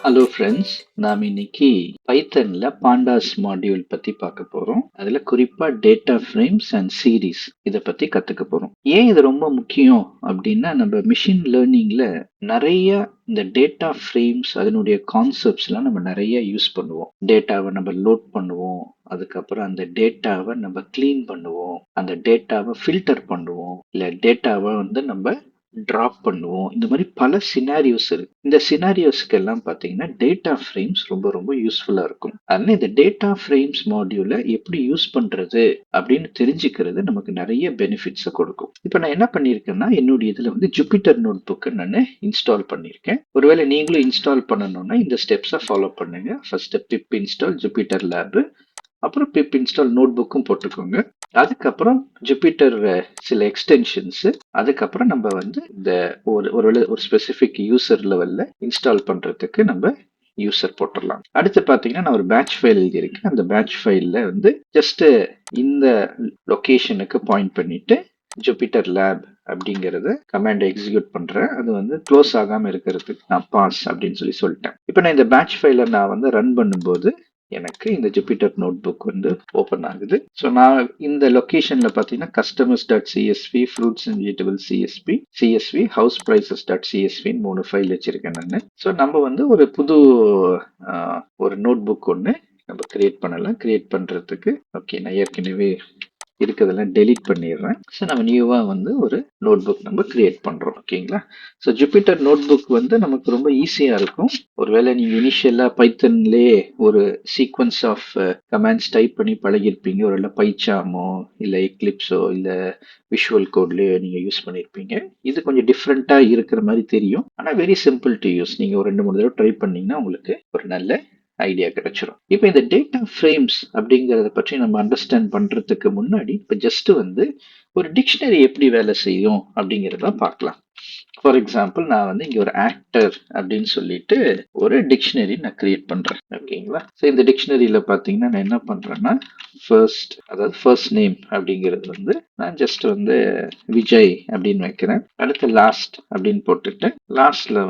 Hello friends, நாம் இன்னைக்கு பைத்தன்ல பாண்டாஸ் module பத்தி பார்க்க போறோம். அதுல குறிப்பா டேட்டா ஃப்ரேம்ஸ் அண்ட் சீரீஸ் இதை பத்தி கத்துக்க போறோம். ஏன் இது ரொம்ப முக்கியம் அப்படின்னா, நம்ம மிஷின் லேர்னிங்ல நிறைய இந்த டேட்டா ஃப்ரேம்ஸ் அதனுடைய கான்செப்ட்ஸ்லாம் நம்ம நிறைய யூஸ் பண்ணுவோம். டேட்டாவை நம்ம லோட் பண்ணுவோம், அதுக்கப்புறம் அந்த டேட்டாவை நம்ம கிளீன் பண்ணுவோம், அந்த டேட்டாவை ஃபில்டர் பண்ணுவோம், இல்லை டேட்டாவை நம்ம டிராப் பண்ணுவோம். இந்த மாதிரி பல சினாரியோஸ் இருக்கு. இந்த சினாரியோஸ்க்கு எல்லாம் பார்த்தீங்கன்னா டேட்டா ஃப்ரேம்ஸ் ரொம்ப ரொம்ப யூஸ்ஃபுல்லா இருக்கும். அதனால இந்த டேட்டா ஃப்ரேம்ஸ் மாடியூலை எப்படி யூஸ் பண்றது அப்படின்னு தெரிஞ்சுக்கிறது நமக்கு நிறைய பெனிஃபிட்ஸை கொடுக்கும். இப்போ நான் என்ன பண்ணியிருக்கேன்னா, என்னுடைய இதுல ஜூபிட்டர் நோட் புக்கை நான் இன்ஸ்டால் பண்ணியிருக்கேன். ஒருவேளை நீங்களும் இன்ஸ்டால் பண்ணணும்னா இந்த ஸ்டெப்ஸை ஃபாலோ பண்ணுங்க. ஃபர்ஸ்ட் பிப் இன்ஸ்டால் ஜூபிட்டர் லேப், அப்புறம் பிப் இன்ஸ்டால் நோட் புக்கும் போட்டுக்கோங்க. அதுக்கப்புறம் ஜூபிட்டர் சில எக்ஸ்டென்ஷன்ஸ், அதுக்கப்புறம் நம்ம இந்த ஒரு ஸ்பெசிபிக் யூசர் லெவல்ல இன்ஸ்டால் பண்றதுக்கு நம்ம யூசர் போட்டுடலாம். அடுத்து பாத்தீங்கன்னா நான் ஒரு பேட்ச் ஃபைல் எழுதியிருக்கேன். அந்த பேட்ச் ஃபைல்ல ஜஸ்ட் இந்த லொகேஷனுக்கு பாயிண்ட் பண்ணிட்டு ஜூபிட்டர் லேப் அப்படிங்கறத கமாண்ட் எக்ஸிக்யூட் பண்றேன். அது க்ளோஸ் ஆகாம இருக்கிறதுக்கு நான் பாஸ் அப்படின்னு சொல்லிட்டேன். இப்போ நான் இந்த பேட்ச் ஃபைலை நான் ரன் பண்ணும்போது எனக்கு இந்த ஜூபிட்டர் நோட் புக் ஓப்பன் ஆகுது. ஸோ நான் இந்த லொக்கேஷன்ல பார்த்தீங்கன்னா customers dot CSV, fruits and vegetable CSV, house prices dot சிஎஸ்வின்னு 3 ஃபைல் வச்சிருக்கேன் நான். ஸோ நம்ம ஒரு புது ஒரு நோட் புக் ஒன்று நம்ம கிரியேட் பண்ணலாம். கிரியேட் பண்ணுறதுக்கு ஓகே, நான் ஏற்கனவே இருக்கிறதெல்லாம் டெலீட் பண்ணிடுறேன். ஸோ நம்ம நியூவாக ஒரு நோட் புக் நம்ம கிரியேட் பண்ணுறோம். ஓகேங்களா? ஸோ ஜூபிட்டர் நோட் புக் நமக்கு ரொம்ப ஈஸியாக இருக்கும். ஒருவேளை நீங்கள் இனிஷியலாக பைத்தன்லேயே ஒரு சீக்வன்ஸ் ஆஃப் கமாண்ட்ஸ் டைப் பண்ணி பழகிருப்பீங்க. ஒருவேளை பைச்சாமோ இல்லை எக்லிப்ஸோ இல்லை விஷுவல் கோட்லேயோ நீங்கள் யூஸ் பண்ணியிருப்பீங்க. இது கொஞ்சம் டிஃப்ரெண்ட்டாக இருக்கிற மாதிரி தெரியும், ஆனால் வெரி சிம்பிள் டு யூஸ். நீங்கள் ஒரு 2-3 தடவை ட்ரை பண்ணீங்கன்னா உங்களுக்கு ஒரு நல்ல ஐடியா கிடைச்சிடும். இப்போ இந்த டேட்டா ஃப்ரேம்ஸ் அப்படிங்கறத பற்றி நம்ம அண்டர்ஸ்டாண்ட் பண்றதுக்கு முன்னாடி இப்போ ஜஸ்ட் ஒரு டிக்ஷனரி எப்படி வேலை செய்யும் அப்படிங்கிறத பார்க்கலாம். ஃபார் எக்ஸாம்பிள் நான் இங்க ஒரு ஆக்டர் அப்படின்னு சொல்லிட்டு ஒரு டிக்ஷனரி நான் கிரியேட் பண்றேன். ஓகேங்களா? ஸோ இந்த டிக்ஷனரியில பாத்தீங்கன்னா நான் என்ன பண்றேன்னா, ஃபர்ஸ்ட் நேம் அப்படிங்கிறது நான் ஜஸ்ட் விஜய் அப்படின்னு வைக்கிறேன். அடுத்து லாஸ்ட் அப்படின்னு போட்டுட்டு லாஸ்ட்ல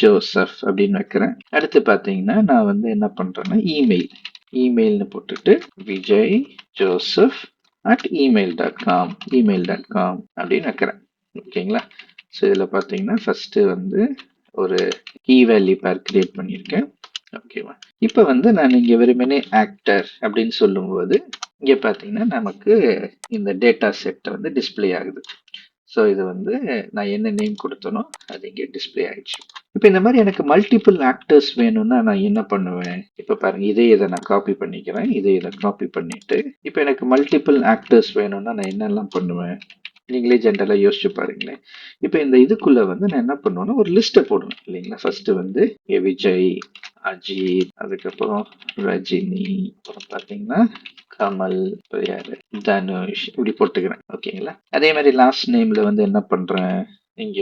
ஜோசப் அப்படின்னு வைக்கிறேன். அடுத்து பாத்தீங்கன்னா நான் என்ன பண்றேன்னா இமெயில்னு போட்டுட்டு விஜய் ஜோசப் @email.com அப்படின்னு வைக்கிறேன். ஓகேங்களா? ஸோ இதில் பார்த்தீங்கன்னா ஃபர்ஸ்ட் ஒரு கீ வேல்யூ பேர் கிரியேட் பண்ணியிருக்கேன். ஓகேவா? இப்போ நான் இங்கே வெறுமனே ஆக்டர் அப்படின்னு சொல்லும்போது இங்கே பார்த்தீங்கன்னா நமக்கு இந்த டேட்டா செட் டிஸ்பிளே ஆகுது. ஸோ இது நான் என்ன நேம் கொடுத்தனோ அது இங்கே டிஸ்பிளே ஆயிடுச்சு. இப்போ இந்த மாதிரி எனக்கு மல்டிபிள் ஆக்டர்ஸ் வேணும்னா நான் என்ன பண்ணுவேன்? இப்போ பாருங்க, இதை நான் காப்பி பண்ணிக்கிறேன். இதை காப்பி பண்ணிட்டு இப்போ எனக்கு மல்டிபிள் ஆக்டர்ஸ் வேணும்னா நான் என்னெல்லாம் பண்ணுவேன்? நீங்களே ஜென்ரலா யோசிச்சு பாருங்களேன். இப்போ இந்த இதுக்குள்ள நான் என்ன பண்ணுவேன்னா ஒரு லிஸ்ட்டை போடுவேன் இல்லைங்களா? ஃபர்ஸ்ட் விஜய், அஜித், அதுக்கப்புறம் ரஜினி, அப்புறம் பார்த்தீங்கன்னா கமல், யாரு, தனுஷ், இப்படி போட்டுக்கிறேன். ஓகேங்களா? அதே மாதிரி லாஸ்ட் நேம்ல என்ன பண்றேன்? இங்க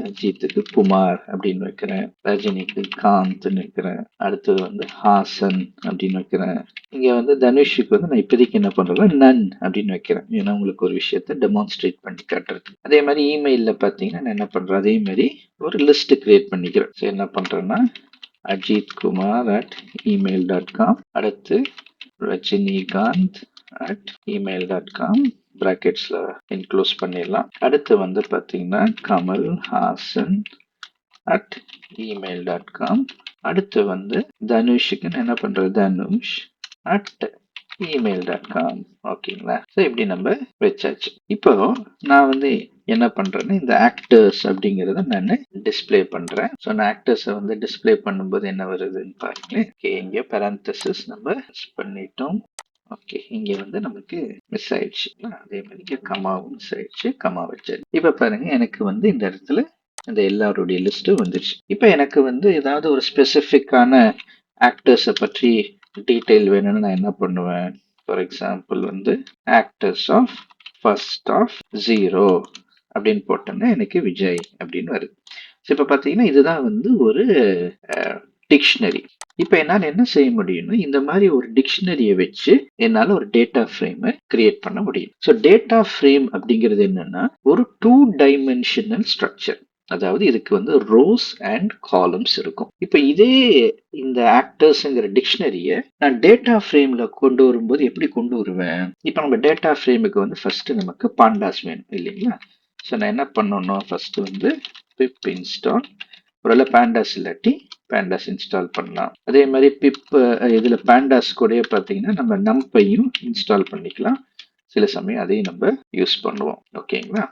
அஜித்துக்கு குமார் அப்படின்னு வைக்கிறேன், ரஜினிக்கு காந்த்னு வைக்கிறேன், அடுத்தது ஹாசன் அப்படின்னு வைக்கிறேன். இங்க தனுஷுக்கு நான் இப்போதைக்கு என்ன பண்றேன்னா நன் அப்படின்னு வைக்கிறேன். ஏன்னா உங்களுக்கு ஒரு விஷயத்த டெமான்ஸ்ட்ரேட் பண்ணி காட்டுறது. அதே மாதிரி இமெயில்ல பாத்தீங்கன்னா நான் என்ன பண்றேன், அதே மாதிரி ஒரு லிஸ்ட் கிரியேட் பண்ணிக்கிறேன். ஸோ என்ன பண்றேன்னா அஜித்குமார் @email.com, அடுத்து ரஜினிகாந்த் @email.com, பிராக்கெட்ஸ்ல இன்க்ளோஸ் பண்ணிடலாம். அடுத்து பாத்தீங்கன்னா கமல் ஹாசன் @email.com, அடுத்து தனுஷுக்கு என்ன பண்றது, தனுஷ் @email.com. ஓகேங்களா? ஸோ இப்படி நம்ம வச்சாச்சு. இப்போ நான் என்ன பண்றேன்னா இந்த ஆக்டர்ஸ் அப்படிங்கிறத நான் டிஸ்பிளே பண்றேன். ஸோ நான் ஆக்டர்ஸை டிஸ்பிளே பண்ணும்போது என்ன வருதுன்னு பாருங்களேன். ஓகே, இங்கே parenthesis நம்ம பண்ணிட்டோம். ஓகே, இங்க நமக்கு மிஸ் ஆயிடுச்சு. அதே மாதிரி இங்க கமாவும் மிஸ் ஆயிடுச்சு. கமா வச்சாச்சு. இப்ப பாருங்க, எனக்கு இந்த இடத்துல இந்த எல்லாருடைய லிஸ்ட் வந்துருச்சு. இப்ப எனக்கு ஏதாவது ஒரு ஸ்பெசிபிக்கான ஆக்டர்ஸை பற்றி டீட்டெயில் வேணும்னு நான் என்ன பண்ணுவேன்? For example actors of first of 0 அப்படின்னு போட்டோன்னா எனக்கு விஜய் அப்படின்னு வருது. ஸோ இப்போ பார்த்தீங்கன்னா இதுதான் ஒரு டிக்ஷனரி. இப்போ என்னால் என்ன செய்ய முடியும்னா இந்த மாதிரி ஒரு டிக்ஷனரியை வச்சு என்னால் ஒரு டேட்டா ஃப்ரேமை கிரியேட் பண்ண முடியும். ஸோ டேட்டா ஃப்ரேம் அப்படிங்கிறது என்னன்னா ஒரு 2 டைமென்ஷனல் ஸ்ட்ரக்சர். அதாவது இதுக்கு வந்து ரோஸ் அண்ட் காலம்ஸ் இருக்கும். இப்போ இதே இந்த ஆக்டர்ஸ்ங்கிற டிக்ஷனரியை நான் டேட்டா ஃப்ரேம்ல கொண்டு வரும்போது எப்படி கொண்டு வருவேன்? இப்போ நம்ம டேட்டா ஃப்ரேமுக்கு வந்து ஃபர்ஸ்ட் நமக்கு பாண்டாஸ் வேணும் இல்லைங்களா? ஸோ நான் என்ன பண்ணணும், ஃபர்ஸ்ட் வந்து பிப் இன்ஸ்டால், ஒருவேளை பேண்டாஸ் இல்லாட்டி பேண்டாஸ் இன்ஸ்டால் பண்ணலாம். அதே மாதிரி பிப் இதில் பேண்டாஸ் கூட பார்த்தீங்கன்னா நம்ம நம்பையும் இன்ஸ்டால் பண்ணிக்கலாம். சில சமயம் அதையும் நம்ம யூஸ் பண்ணுவோம். ஓகேங்களா?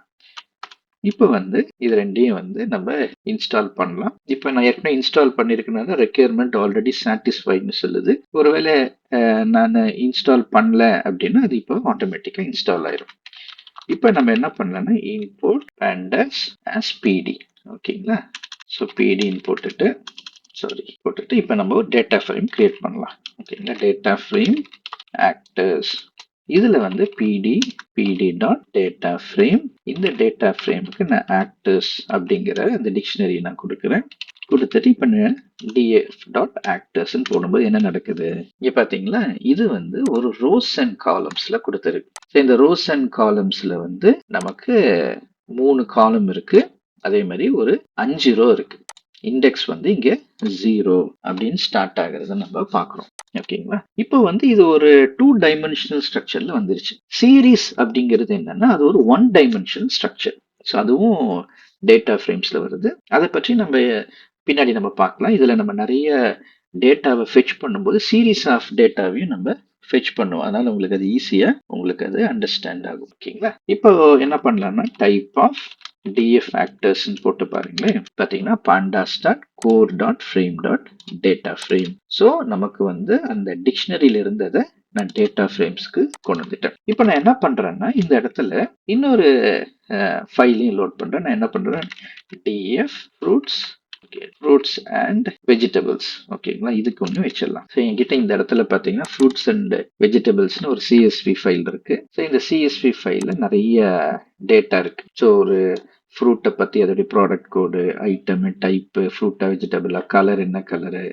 இப்போ வந்து இது ரெண்டையும் வந்து நம்ம இன்ஸ்டால் பண்ணலாம். இப்போ நான் ஏற்கனவே இன்ஸ்டால் பண்ணியிருக்கனால ரெக்யர்மெண்ட் ஆல்ரெடி சாட்டிஸ்ஃபைட்னு சொல்லுது. ஒருவேளை நான் இன்ஸ்டால் பண்ணல அப்படின்னா அது இப்போ ஆட்டோமேட்டிக்காக இன்ஸ்டால் ஆயிரும். இப்போ நம்ம என்ன பண்ணலாம்னா இம்போர்ட் pandas as pd. ஓகேங்களா? ஸோ pdன்னு போட்டுட்டு இப்போ நம்ம ஒரு டேட்டா ஃப்ரேம் கிரியேட் பண்ணலாம். ஓகேங்களா? டேட்டா ஃப்ரேம் ஆக்டர்ஸ், இதுல வந்து pd டாட் டேட்டா ஃப்ரேம், இந்த டேட்டா ஃப்ரேமுக்கு நான் ஆக்டர்ஸ் அப்படிங்கிற அந்த டிக்ஷனரி நான் கொடுக்குறேன். கொடுத்துட்டு இப்போ df டாட் ஆக்டர்ஸ்ன்னு போடும்போது என்ன நடக்குது இங்க பாத்தீங்களா, இது வந்து ஒரு ரோஸ் அண்ட் காலம்ஸ்ல கொடுத்துருக்கு. இந்த ரோஸ் அண்ட் காலம்ஸ்ல வந்து நமக்கு 3 காலம் இருக்கு, அதே மாதிரி ஒரு 5 ரோ இருக்கு. இண்டெக்ஸ் வந்து இங்க 0 அப்படின்னு ஸ்டார்ட் ஆகுறத நம்ம பாக்குறோம். ஓகேங்களா? இப்போ வந்து இது ஒரு 2 டைமென்ஷனல் ஸ்ட்ரக்சர்ல வந்துருச்சு. சீரீஸ் அப்படிங்கிறது என்னன்னா அது ஒரு 1 டைமென்ஷனல் ஸ்ட்ரக்சர். ஸோ அதுவும் டேட்டா ஃப்ரேம்ஸ்ல வருது. அதை பற்றி நம்ம பின்னாடி நம்ம பார்க்கலாம். இதுல நம்ம நிறைய டேட்டாவை ஃபெச் பண்ணும்போது சீரீஸ் ஆஃப் டேட்டாவையும் நம்ம ஃபெச் பண்ணுவோம். அதனால உங்களுக்கு அது ஈஸியா உங்களுக்கு அது அண்டர்ஸ்டாண்ட் ஆகும். ஓகேங்களா? இப்போ என்ன பண்ணலாம்னா டைப் ஆஃப் df actors போட்டு பாருங்களேன். பார்த்தீங்கன்னா pandas dot core dot frame dot data frame. So நமக்கு வந்து அந்த டிக்ஷனரியில இருந்ததை நான் டேட்டா ஃப்ரேம்ஸ்க்கு கொண்டு வந்துட்டேன். இப்போ நான் என்ன பண்றேன்னா இந்த இடத்துல இன்னொரு ஃபைலையும் லோட் பண்றேன். நான் என்ன பண்றேன், df ஃப்ரூட்ஸ் அண்ட் வெஜிடபிள்ஸ். ஓகேங்களா? இதுக்கு ஒன்று வச்சிடலாம். ஸோ என்கிட்ட இந்த இடத்துல பார்த்தீங்கன்னா ஃப்ரூட்ஸ் அண்ட் வெஜிடபிள்ஸ்னு ஒரு சிஎஸ்வி ஃபைல் இருக்கு. ஸோ இந்த சிஎஸ்வி ஃபைலில் நிறைய டேட்டா இருக்கு. ஸோ ஒரு ஃப்ரூட்டை பற்றி அதோடைய ப்ராடக்ட் கோடு, ஐட்டம், டைப்பு, ஃப்ரூட்டா வெஜிடபிளா, கலர் என்ன கலரு,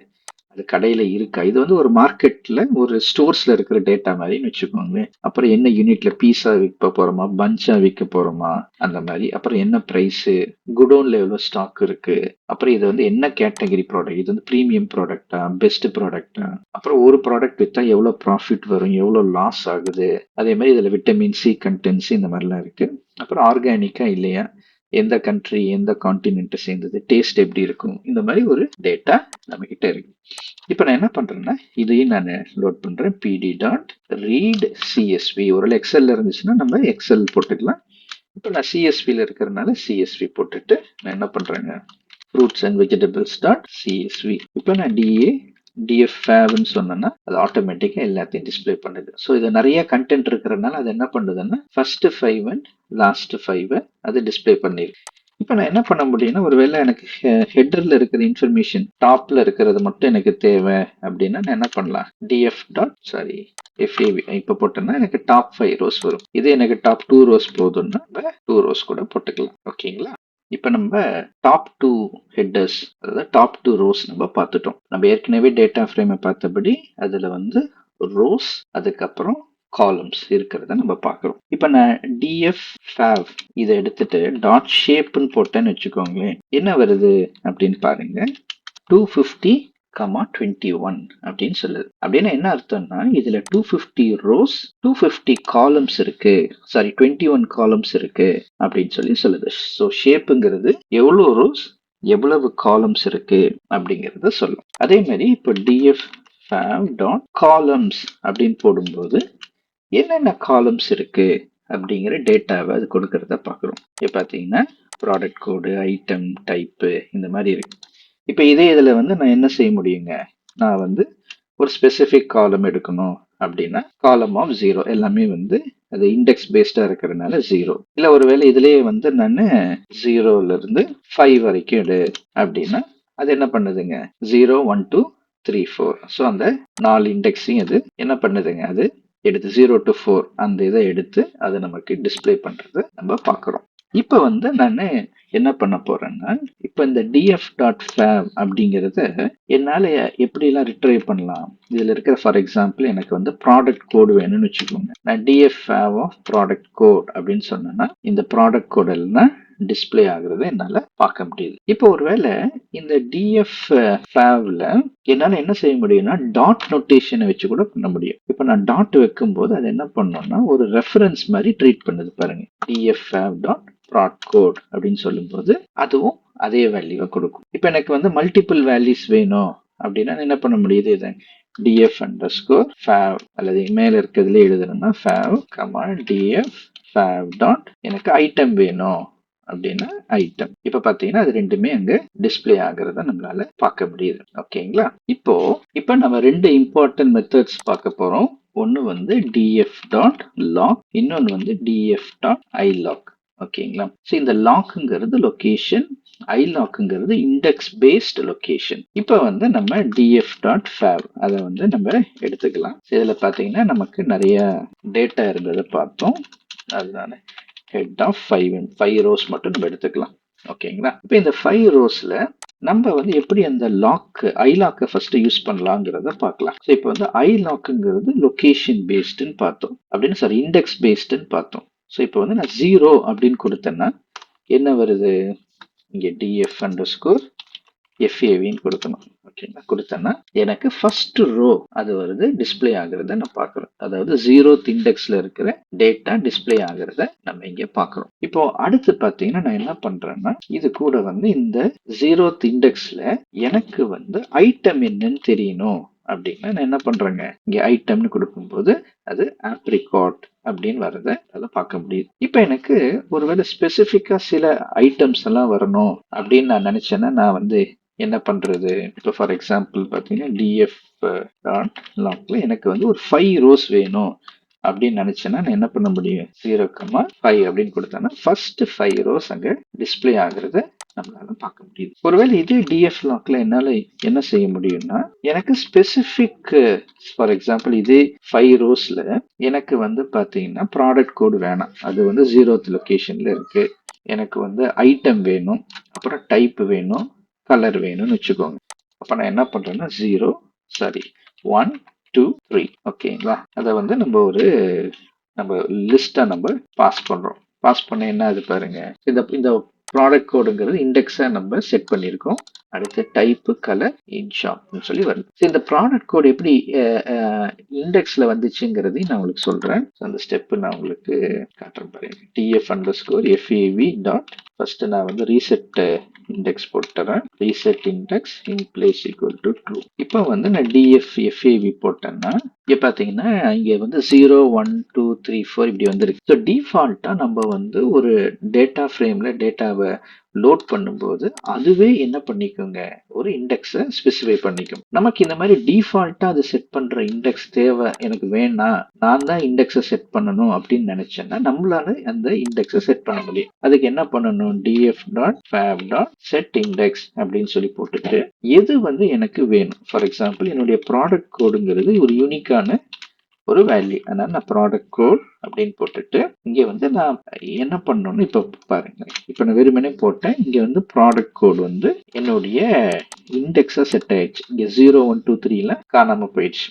அது கடையில் இருக்கா, இது வந்து ஒரு மார்க்கெட்டில் ஒரு ஸ்டோர்ஸில் இருக்கிற டேட்டா மாதிரின்னு வச்சுக்கோங்களேன். அப்புறம் என்ன யூனிட்ல பீஸா விற்க போகிறோமா, பஞ்சா விற்க போகிறோமா, அந்த மாதிரி. அப்புறம் என்ன ப்ரைஸு, குடோன்ல எவ்வளோ ஸ்டாக் இருக்கு, அப்புறம் இது வந்து என்ன கேட்டகரி ப்ராடக்ட், இது வந்து ப்ரீமியம் ப்ராடக்டா, பெஸ்ட் ப்ராடக்டா, அப்புறம் ஒரு ப்ராடக்ட் விற்றா எவ்வளோ ப்ராஃபிட் வரும், எவ்வளோ லாஸ் ஆகுது, அதே மாதிரி இதில் விட்டமின் சி கண்டென்ட்ஸ் இந்த மாதிரிலாம் இருக்கு. அப்புறம் ஆர்கானிக்கா இல்லையா, எந்த கண்ட்ரி எந்த கான்டினென்ட்டை சேர்ந்தது, டேஸ்ட் எப்படி இருக்கும், இந்த மாதிரி ஒரு டேட்டா நம்ம கிட்ட இருக்கு. இப்போ நான் என்ன பண்றேன்னா இதையும் நான் லோட் பண்றேன். pd dot read CSV. ஒரு எக்ஸல்ல இருந்துச்சுன்னா நம்ம எக்ஸல் போட்டுக்கலாம். இப்போ நான் சிஎஸ்வில இருக்கிறதுனால சிஎஸ்வி போட்டுட்டு நான் என்ன பண்றேங்க, fruits and vegetables dot CSV. இப்போ நான் df favன்னு சொன்னேன்னா அது ஆட்டோமேட்டிக்கா எல்லாத்தையும் டிஸ்பிளே பண்ணுது. ஸோ இது நிறைய கண்டென்ட் இருக்கிறதுனால அது என்ன பண்ணுதுன்னா ஃபர்ஸ்ட் 5 அண்ட் லாஸ்ட் 5 அது டிஸ்பிளே பண்ணிருக்கு. இப்போ நான் என்ன பண்ண முடியும்னா ஒருவேளை எனக்கு ஹெட்டர்ல இருக்கிற இன்ஃபர்மேஷன் டாப்ல இருக்கிறது மட்டும் எனக்கு தேவை அப்படின்னா நான் என்ன பண்ணலாம், டிஎஃப் டாட் எஃப்ஏவி இப்போ போட்டேன்னா எனக்கு டாப் 5 ரோஸ் வரும். இதே எனக்கு டாப் 2 ரோஸ் போதும்னா 2 ரோஸ் கூட போட்டுக்கலாம். ஓகேங்களா? இப்போ நம்ம டாப் 2 ஹெட்டர்ஸ், அதாவது டாப் 2 ரோஸ் நம்ம பார்த்துட்டோம். நம்ம ஏற்கனவே டேட்டா ஃப்ரேமை பார்த்தபடி அதுல வந்து ரோஸ் அதுக்கப்புறம் காலம்ஸ் இருக்கிறத நம்ம பார்க்குறோம். இப்போ நான் டிஎஃப் ஃபேவ் இதை எடுத்துட்டு டாட் ஷேப்னு போட்டேன்னு வச்சுக்கோங்களேன், என்ன வருது அப்படின்னு பாருங்க, 250, 21 அப்படின்னு சொல்லுது. அப்படின்னா என்ன அர்த்தம்னா இதுல 250 ரோஸ் 250 காலம்ஸ் இருக்கு, 21 காலம்ஸ் இருக்கு அப்படின்னு சொல்லுது. ஸோ ஷேப்புங்கிறது எவ்வளோ ரோஸ் எவ்வளவு காலம்ஸ் இருக்கு அப்படிங்கிறத சொல்லும். அதே மாதிரி இப்போ டிஎஃப் ஃபேவ் டாட் காலம்ஸ் அப்படின்னு போடும்போது என்னென்ன காலம்ஸ் இருக்கு அப்படிங்கிற டேட்டாவை அது கொடுக்கறத பார்க்குறோம். இப்போ பார்த்தீங்கன்னா ப்ராடக்ட் கோடு, ஐட்டம், டைப்பு இந்த மாதிரி இருக்கு. இப்போ இதே இதில் வந்து நான் என்ன செய்ய முடியுங்க, நான் வந்து ஒரு ஸ்பெசிஃபிக் காலம் எடுக்கணும் அப்படின்னா காலம் ஆஃப் 0 எல்லாமே வந்து அது இண்டெக்ஸ் பேஸ்டா இருக்கிறதுனால 0. இல்லை ஒருவேளை இதுலேயே வந்து நான் 0ல இருந்து 5 வரைக்கும் எடு அப்படின்னா அது என்ன பண்ணுதுங்க, 0, 1, 2, 3, 4. ஸோ அந்த 4 இண்டெக்ஸையும் அது என்ன பண்ணுதுங்க, அது எடுத்து 0 to 4 அந்த இதை எடுத்து அதை நமக்கு டிஸ்பிளே பண்றதை நம்ம பார்க்குறோம். இப்போ வந்து நான் என்ன பண்ண போறேன்னா இப்போ இந்த df டாட் ஃபேவ் அப்படிங்கிறத என்னால் எப்படிலாம் ரிட்ரைவ் பண்ணலாம். இதில் இருக்கிற ஃபார் எக்ஸாம்பிள் எனக்கு வந்து ப்ராடக்ட் கோடு வேணும்னு வச்சுக்கோங்க. நான் df fav of product code அப்படின்னு சொன்னேன்னா இந்த ப்ராடக்ட் கோட் எல்லாம் டிஸ்ப்ளே ஆகுறத என்னால பார்க்க முடியுது. இப்போ ஒருவேளை இந்த டிஎஃப் ஃபேவ்ல என்னால என்ன செய்ய முடியும்னா டாட் நோட்டேஷனை வச்சு கூட பண்ண முடியும். இப்போ நான் டாட் வைக்கும்போது அது என்ன பண்ணோம்னா ஒரு ரெஃபரன்ஸ் மாதிரி ட்ரீட் பண்ணுது பாருங்க. DF fav dot prod code அப்படின்னு சொல்லும்போது அதுவும் அதே வேல்யூவை கொடுக்கும். இப்போ எனக்கு வந்து மல்டிபிள் வேல்யூஸ் வேணும் அப்படின்னா என்ன பண்ண முடியுது, இதை df underscore fav அல்லது மேல இருக்கிறதுல எழுதணும்னா fav df fav டாட் எனக்கு ஐட்டம் வேணும் அப்படின்னா ஐட்டம். இப்ப பாத்தீங்கன்னா அது ரெண்டுமே அங்க டிஸ்பிளே ஆகுறத நம்மளால பார்க்க முடியுது. ஓகேங்களா? இப்போ நம்ம ரெண்டு இம்பார்ட்டன்ட் மெத்தட்ஸ் பார்க்க போறோம். ஒன்னு வந்து df டாட் லாக், இன்னொன்னு வந்து df டாட் ilock. ஓகேங்களா? ஸோ இந்த லாக்ங்கிறது லொகேஷன், ilockங்கிறது இண்டெக்ஸ் பேஸ்ட் லொகேஷன். இப்போ வந்து நம்ம df டாட் fav அதை வந்து நம்ம எடுத்துக்கலாம். இதில் பார்த்தீங்கன்னா நமக்கு நிறைய டேட்டா இருந்ததை பார்த்தோம். அதுதானே ஹெட் ஆஃப் 5 ரோஸ் மட்டும் நம்ம எடுத்துக்கலாம். ஓகேங்களா? இப்போ இந்த 5 ரோஸ்ல நம்ம வந்து எப்படி அந்த ஐலாக்கை ஃபர்ஸ்ட் யூஸ் பண்ணலாங்கிறத பார்க்கலாம். ஸோ இப்போ வந்து ஐலாக்குங்கிறது லொகேஷன் பேஸ்டுன்னு பார்த்தோம், அப்படின்னு சாரி இண்டெக்ஸ் பேஸ்டுன்னு பார்த்தோம். ஸோ இப்போ வந்து நான் 0 அப்படின்னு கொடுத்தேன்னா என்ன வருது, இங்கே df underscore FAVன்னு கொடுக்கணும். ஓகேங்களா? கொடுத்தேன்னா எனக்கு ஃபர்ஸ்ட் ரோ அது வருது டிஸ்பிளே ஆகுறத நான் பார்க்குறேன். அதாவது 0th இண்டெக்ஸ்ல இருக்கிற டேட்டா டிஸ்பிளே ஆகுறத நம்ம இங்க பார்க்குறோம். இப்போ அடுத்து பார்த்தீங்கன்னா நான் என்ன பண்றேன்னா இது கூட வந்து இந்த 0th இண்டெக்ஸ்ல எனக்கு வந்து ஐட்டம் என்னன்னு தெரியணும் அப்படின்னா நான் என்ன பண்றேங்க, இங்க ஐட்டம்னு கொடுக்கும்போது அது ஆப்ரிகாட் அப்படின்னு வரதை அதை பார்க்க முடியுது. இப்போ எனக்கு ஒருவேளை ஸ்பெசிஃபிக்கா சில ஐட்டம்ஸ் எல்லாம் வரணும் அப்படின்னு நான் நினைச்சேன்னா நான் வந்து என்ன பண்றது, இப்போ ஃபார் எக்ஸாம்பிள் பார்த்தீங்கன்னா df டாட் லாக்ல எனக்கு வந்து ஒரு 5 ரோஸ் வேணும் அப்படின்னு நினைச்சேன்னா நான் என்ன பண்ண முடியும், 0,5 அப்படின்னு கொடுத்தேன்னா ஃபர்ஸ்ட் 5 ரோஸ் அங்க டிஸ்பிளே ஆகுறத நம்மளால பார்க்க முடியுது. ஒருவேளை இதே டிஎஃப் லாக்ல என்னால என்ன செய்ய முடியும்னா எனக்கு ஸ்பெசிபிக் ஃபார் எக்ஸாம்பிள் இதே 5 ரோஸ்ல எனக்கு வந்து பாத்தீங்கன்னா ப்ராடக்ட் கோடு வேணாம், அது வந்து 0th லொகேஷன்ல இருக்கு. எனக்கு வந்து ஐட்டம் வேணும், அப்புறம் டைப் வேணும், கலர் வேணும்னு வச்சுக்கோங்க. அப்ப நான் என்ன பண்றேன்னா 1 2 3 ஓகேங்களா, அதை வந்து நம்ம லிஸ்டா நம்ம பாஸ் பண்றோம். பாஸ் பண்ண என்ன அது பாருங்க, இந்த ப்ராடக்ட் கோடுங்கிறது இண்டெக்ஸா நம்ம செட் பண்ணியிருக்கோம். அடுத்து டைப்பு கலர் இன்ஷாப்னு சொல்லி வருது. இந்த ப்ராடக்ட் கோடு எப்படி இண்டெக்ஸ்ல வந்துச்சுங்கிறதையும் நான் உங்களுக்கு சொல்றேன். அந்த ஸ்டெப் நான் உங்களுக்கு காட்டுறேன் பாருங்க. df underscore fav dot first நான் வந்து ரீசெட் இண்டெக்ஸ் போட்டுறேன். Reset index in place equal to true. இப்போ வந்து நான் df fav போட்டேன்னா இங்க பாத்தீங்கன்னா இங்க வந்து 0 1 2 3 4 இப்படி வந்துருக்கு. ஸோ டிஃபால்ட்டா நம்ம வந்து ஒரு டேட்டா ஃப்ரேம்ல டேட்டாவை லோட் பண்ணும்போது அதுவே என்ன பண்ணிக்கோங்க, ஒரு இண்டெக்ஸை ஸ்பெசிஃபை பண்ணிக்கும். நமக்கு இந்த மாதிரி டிஃபால்ட்டா அது செட் பண்ற இண்டெக்ஸ் தேவை எனக்கு வேணாம், நான் தான் இண்டெக்ஸை செட் பண்ணணும் அப்படின்னு நினைச்சேன்னா நம்மளால அந்த இண்டெக்ஸை செட் பண்ண முடியும். அதுக்கு என்ன பண்ணணும், df dot fav dot set index அப்படின்னு சொல்லி போட்டுட்டு எது வந்து எனக்கு வேணும். ஃபார் எக்ஸாம்பிள் என்னுடைய ப்ராடக்ட் கோடுங்கிறது ஒரு யூனிக்கான ஒரு வேல்யூ, அதனால நான் ப்ராடக்ட் கோட் அப்படின்னு போட்டுட்டு இங்க வந்து நான் என்ன பண்ணணும்னு இப்ப பாருங்க. இப்ப நான் வெறுமனே போட்டேன், இங்க வந்து ப்ராடக்ட் கோட் வந்து என்னுடைய இண்டெக்ஸா செட் ஆயிடுச்சு. இங்க 0 1 2 3ல காணாம போயிடுச்சு.